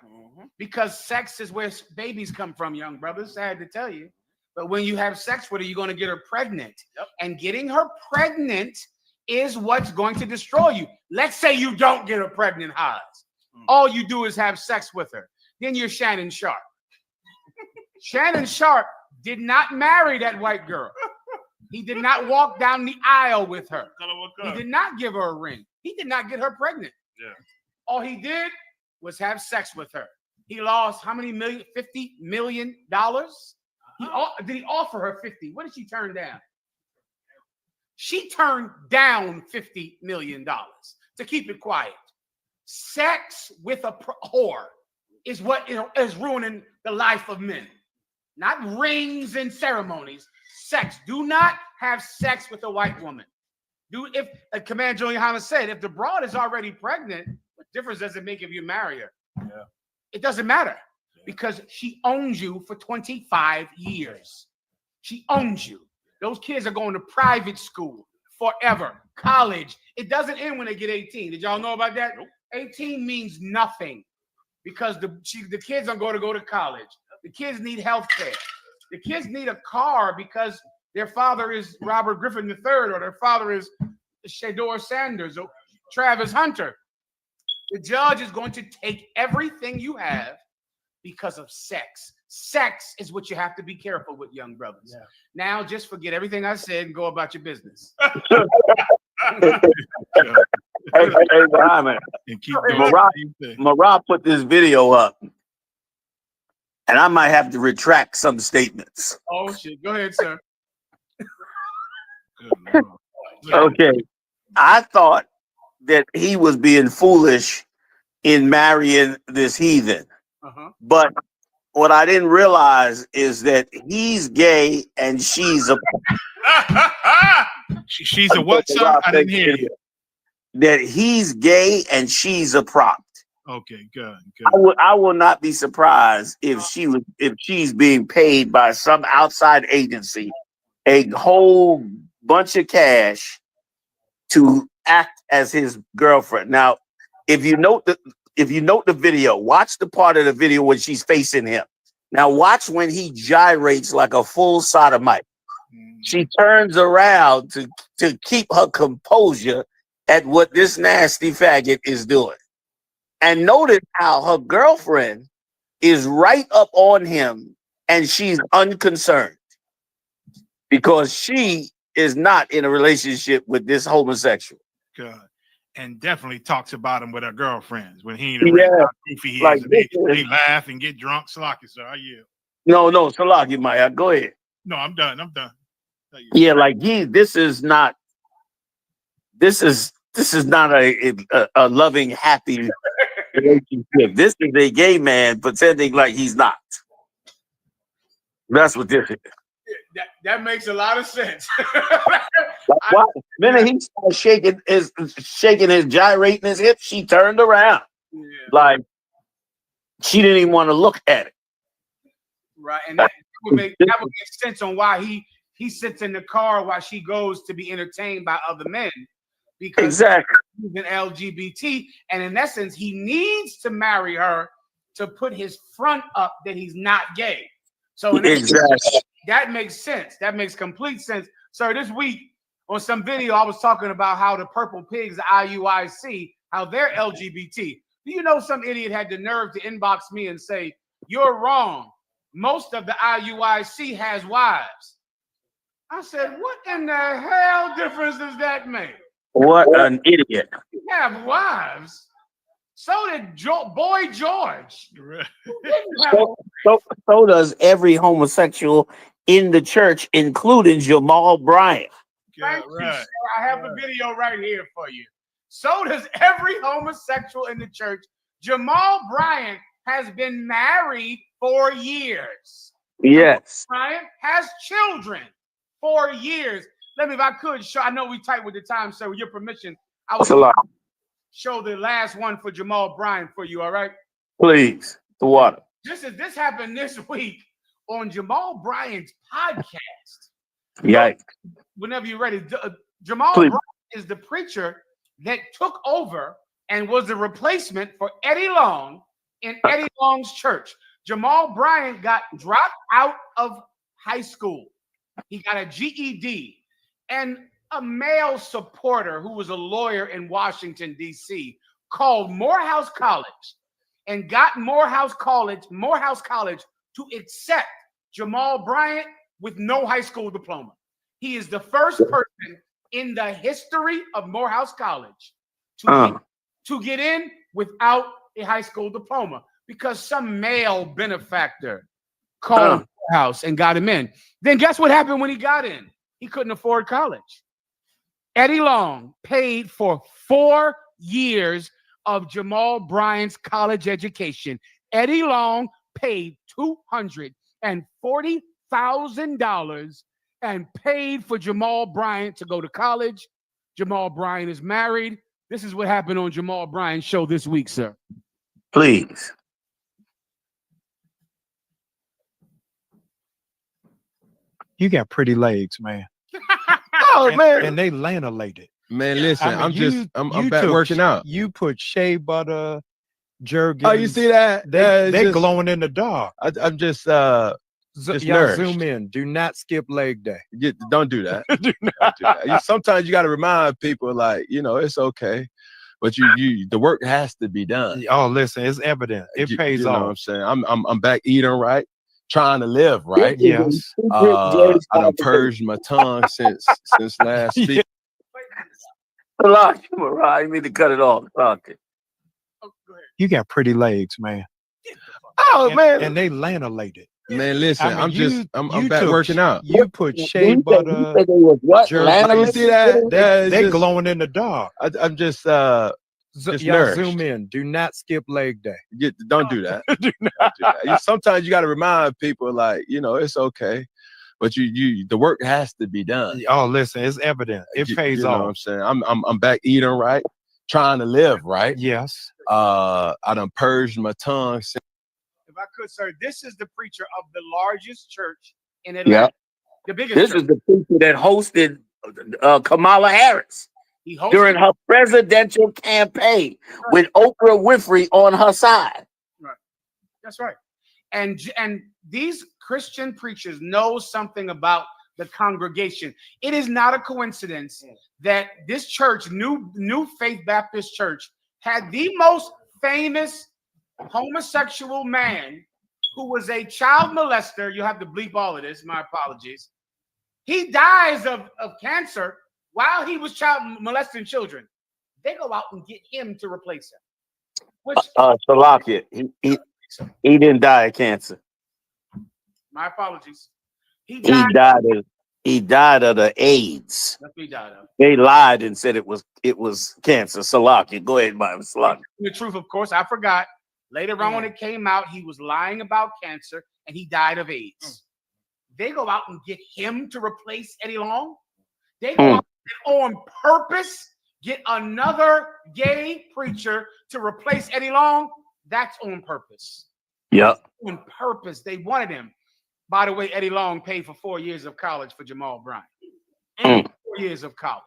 Because sex is where babies come from, young brothers. Sad to tell you. But when you have sex with her, you're going to get her pregnant. And getting her pregnant is what's going to destroy you. Let's say you don't get her pregnant, Haas. All you do is have sex with her. Then you're Shannon Sharp. Shannon Sharp did not marry that white girl. He did not walk down the aisle with her. He did not give her a ring. He did not get her pregnant. Yeah. All he did was have sex with her. He lost how many million? $50 million? Did he offer her 50? What did she turn down? She turned down $50 million to keep it quiet. Sex with a whore is what is ruining the life of men. Not rings and ceremonies. Sex. Do not have sex with a white woman. If Commander Juliana said, if the broad is already pregnant, what difference does it make if you marry her? Yeah. It doesn't matter, because she owns you for 25 years. She owns you. Those kids are going to private school forever, college. It doesn't end when they get 18. Did y'all know about that? Nope. 18 means nothing, because the kids are going to go to college. The kids need health care. The kids need a car because their father is Robert Griffin III, or their father is Shador Sanders or Travis Hunter. The judge is going to take everything you have because of sex. Sex is what you have to be careful with, young brothers. Yeah. Now, just forget everything I said and go about your business. Hey, Muhammad. Marab put this video up, and I might have to retract some statements. Oh, shit. Go ahead, sir. Okay. I thought that he was being foolish in marrying this heathen. But what I didn't realize is that he's gay and she's a She's a what, sir? I didn't hear you. That he's gay and she's a prop. Okay, good. I will not be surprised if she's being paid by some outside agency a whole bunch of cash to act as his girlfriend. Now, if you note the video, watch the part of the video when she's facing him. Now watch when he gyrates like a full sodomite. She turns around to keep her composure at what this nasty faggot is doing. And notice how her girlfriend is right up on him and she's unconcerned because she is not in a relationship with this homosexual. Good. And definitely talks about him with her girlfriends when he ain't around how goofy he is. And they laugh and get drunk. Salaki, sir. I yield. No, Salaki, Maya. Go ahead. No, I'm done. Yeah, like this is not a loving, happy relationship. This is a gay man pretending like he's not. That's what this is. That makes a lot of sense. Why? Minute he started shaking his gyrating his hips, she turned around. Yeah. Like she didn't even want to look at it. Right. And that would make sense on why he sits in the car while she goes to be entertained by other men. Because he's an LGBT, and in essence, he needs to marry her to put his front up that he's not gay. So that makes sense. That makes complete sense. So this week on some video, I was talking about how the Purple Pigs, the IUIC, how they're LGBT. Do you know some idiot had the nerve to inbox me and say, "You're wrong. Most of the IUIC has wives." I said, "What in the hell difference does that make?" What an idiot. You have wives. So did Boy George. So does every homosexual in the church, including Jamal Bryant. Thank you, sir. I have the video right here for you. So does every homosexual in the church. Jamal Bryant has been married for years. Yes. Jamal Bryant has children for years. Let me, if I could, show. I know we tight with the time, so with your permission, I will show the last one for Jamal Bryant for you. All right? Please, the water. This happened this week on Jamal Bryant's podcast. Yikes! Whenever you're ready, Jamal Bryant is the preacher that took over and was the replacement for Eddie Long in Eddie Long's church. Jamal Bryant got dropped out of high school. He got a GED. And a male supporter who was a lawyer in Washington, D.C., called Morehouse College and got Morehouse College to accept Jamal Bryant with no high school diploma. He is the first person in the history of Morehouse College to get in without a high school diploma because some male benefactor called Morehouse and got him in. Then guess what happened when he got in? He couldn't afford college. Eddie Long paid for 4 years of Jamal Bryant's college education. Eddie Long paid $240,000 and paid for Jamal Bryant to go to college. Jamal Bryant is married. This is what happened on Jamal Bryant's show this week, sir. Please. You got pretty legs, man. Man. And they lanolated. Man, listen, I mean, I'm back working out. You put shea butter, jergens. Oh, you see that? They glowing in the dark. I'm just Y'all nourished. zoom in. Do not skip leg day. Don't do that. Don't do that. Sometimes you got to remind people, like, it's okay, but the work has to be done. Oh, listen, it's evident. It pays off. Know what I'm saying? I'm back eating right, trying to live right. Yes. I done purged my tongue since last week. I need to cut it off. Okay. You got pretty legs, man. Man. And they lanolated. Man, listen, I mean, I'm back working out. You put shea butter, You see that? They glowing in the dark. I'm just Y'all nourished. zoom in. Do not skip leg day. Don't do that. Do not do that. Sometimes you got to remind people, like, it's okay, but the work has to be done. Oh, listen, it's evident. It pays you know what I'm off. saying? I'm back eating right, trying to live right. Yes. I done purged my tongue. If I could, sir, this is the preacher of the largest church in Atlanta. Yeah. The biggest This church. is the preacher that hosted Kamala Harris He hosted during her presidential campaign with Oprah Winfrey on her side. Right. That's right. And these Christian preachers know something about the congregation. It is not a coincidence that this church, New Faith Baptist Church, had the most famous homosexual man who was a child molester. You have to bleep all of this. My apologies. He dies of cancer while he was child molesting children. They go out and get him to replace him. Which Salakia, he didn't die of cancer. my apologies. He died of the AIDS. That's what he died of. They lied and said it was cancer. Salakia, go ahead, my Salakia. The truth, of course, I forgot. Later on, when it came out, he was lying about cancer and he died of AIDS. They go out and get him to replace Eddie Long. They go out and on purpose get another gay preacher to replace Eddie Long. That's on purpose. Yep. On purpose. They wanted him. By the way, Eddie Long paid for 4 years of college for Jamal Bryant. 4 years of college.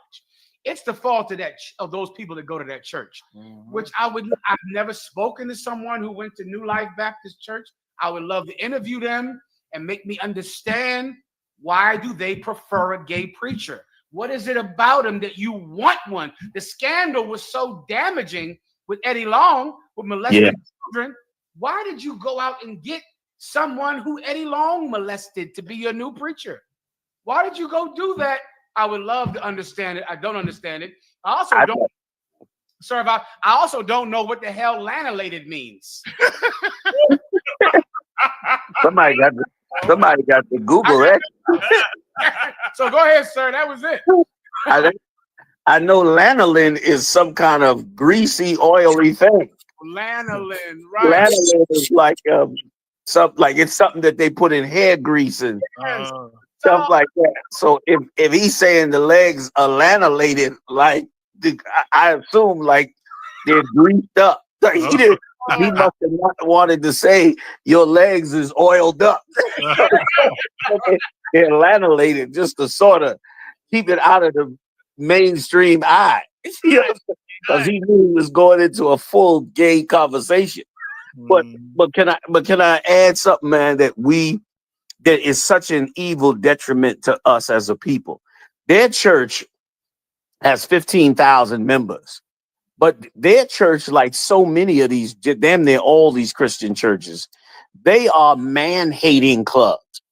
It's the fault of those people that go to that church, which I've never spoken to someone who went to New Life Baptist Church. I would love to interview them and make me understand, why do they prefer a gay preacher? What is it about them that you want one? The scandal was so damaging with Eddie Long with molesting children. Why did you go out and get someone who Eddie Long molested to be your new preacher? Why did you go do that? I would love to understand it. I don't understand it. I also don't know what the hell lanolated means. Somebody got to Google it. So go ahead, sir. That was it. I know lanolin is some kind of greasy, oily thing. Lanolin, right? Lanolin is like it's something that they put in hair grease and stuff like that. So if he's saying the legs are lanolated, like I assume like they're greased up. He must have not wanted to say your legs is oiled up. They're lanolated just to sort of keep it out of the mainstream eye. Because he knew he was going into a full gay conversation. But can I add something, man, that is such an evil detriment to us as a people. Their church has 15,000 members. But their church, like so many of these, damn near all these Christian churches, they are man-hating clubs.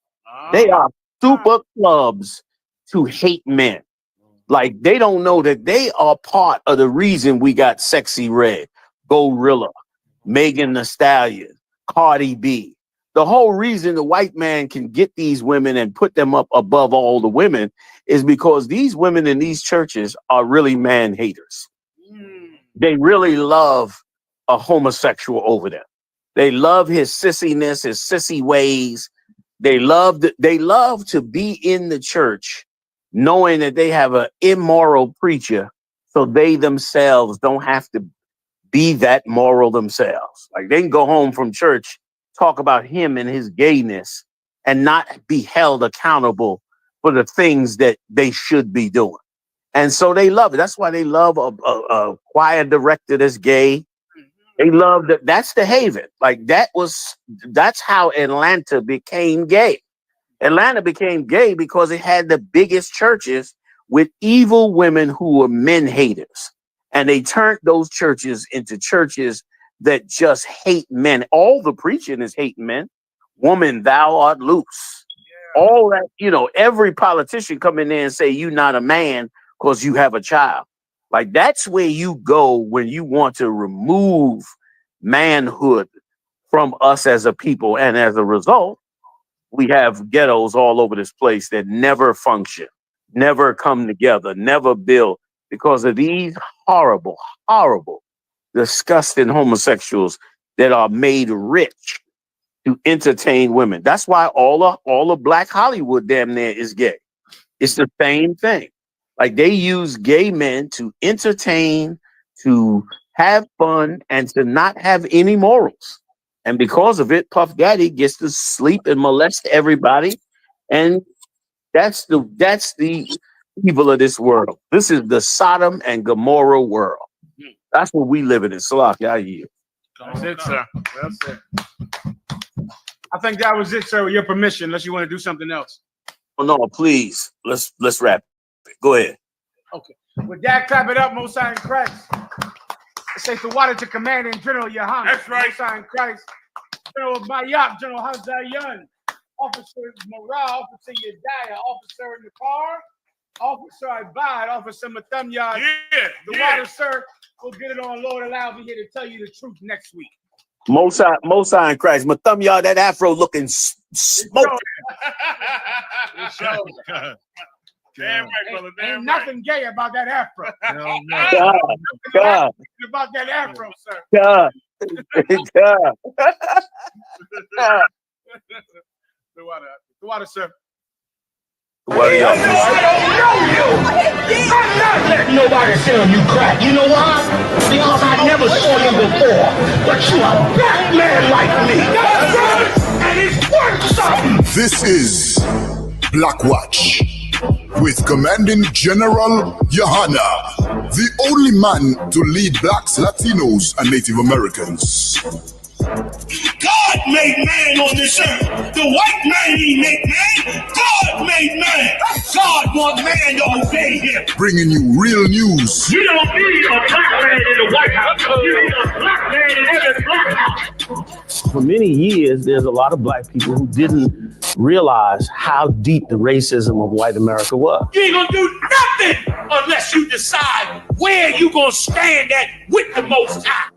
They are super clubs to hate men. Like, they don't know that they are part of the reason we got Sexy Red, Gorilla, Megan Thee Stallion, Cardi B. The whole reason the white man can get these women and put them up above all the women is because these women in these churches are really man-haters. They really love a homosexual over them. They love his sissiness, his sissy ways. They love to be in the church knowing that they have an immoral preacher, so they themselves don't have to be that moral themselves. Like, they can go home from church, talk about him and his gayness, and not be held accountable for the things that they should be doing. And so they love it. That's why they love a choir director that's gay. They love that. That's the haven. Like, that's how Atlanta became gay. Atlanta became gay because it had the biggest churches with evil women who were men haters. And they turned those churches into churches that just hate men. All the preaching is hating men. Woman, thou art loose. All that, every politician come in there and say, you not a man because you have a child. Like, that's where you go when you want to remove manhood from us as a people. And as a result, we have ghettos all over this place that never function, never come together, never build because of these horrible, horrible, disgusting homosexuals that are made rich to entertain women. That's why all of Black Hollywood damn near is gay. It's the same thing. Like they use gay men to entertain, to have fun, and to not have any morals. And because of it, Puff Daddy gets to sleep and molest everybody. And that's the evil of this world. This is the Sodom and Gomorrah world. That's what we live in. Salak, I yield. That's it, sir. That's it. I think that was it, sir, with your permission, unless you want to do something else. Oh no, please. Let's wrap it. Go ahead. Okay. With that, clap it up, Most High in Christ. Let's say the water to Commanding General Yohana. That's right. Most High in Christ. General Mayap, General Hazayan, Officer Morale, Officer Yedaya, Officer in the car, Officer Ibad, Officer Matamyad. The water, sir. We'll get it on Lord allow me here to tell you the truth next week. Most High in Christ. My thumb, y'all, that afro looking smoking. Damn right, brother. Ain't nothing gay about that afro. God. About that afro, sir. God. The water, sir. I don't know you. I'm not letting nobody sell you crack. You know why? Because I never saw you before. But you a black man like me. And it's worth something. This is Black Watch with Commanding General Yohana, the only man to lead blacks, Latinos, and Native Americans. God made man on this earth. The white man he made man. God made man. God wants man to obey him. Bringing you real news. You don't need a black man in the White House. You need a black man in every black house. For many years, there's a lot of black people who didn't realize how deep the racism of white America was. You ain't gonna do nothing unless you decide where you gonna stand at with the Most High.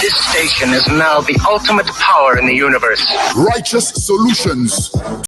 This station is now the ultimate power in the universe. Righteous solutions.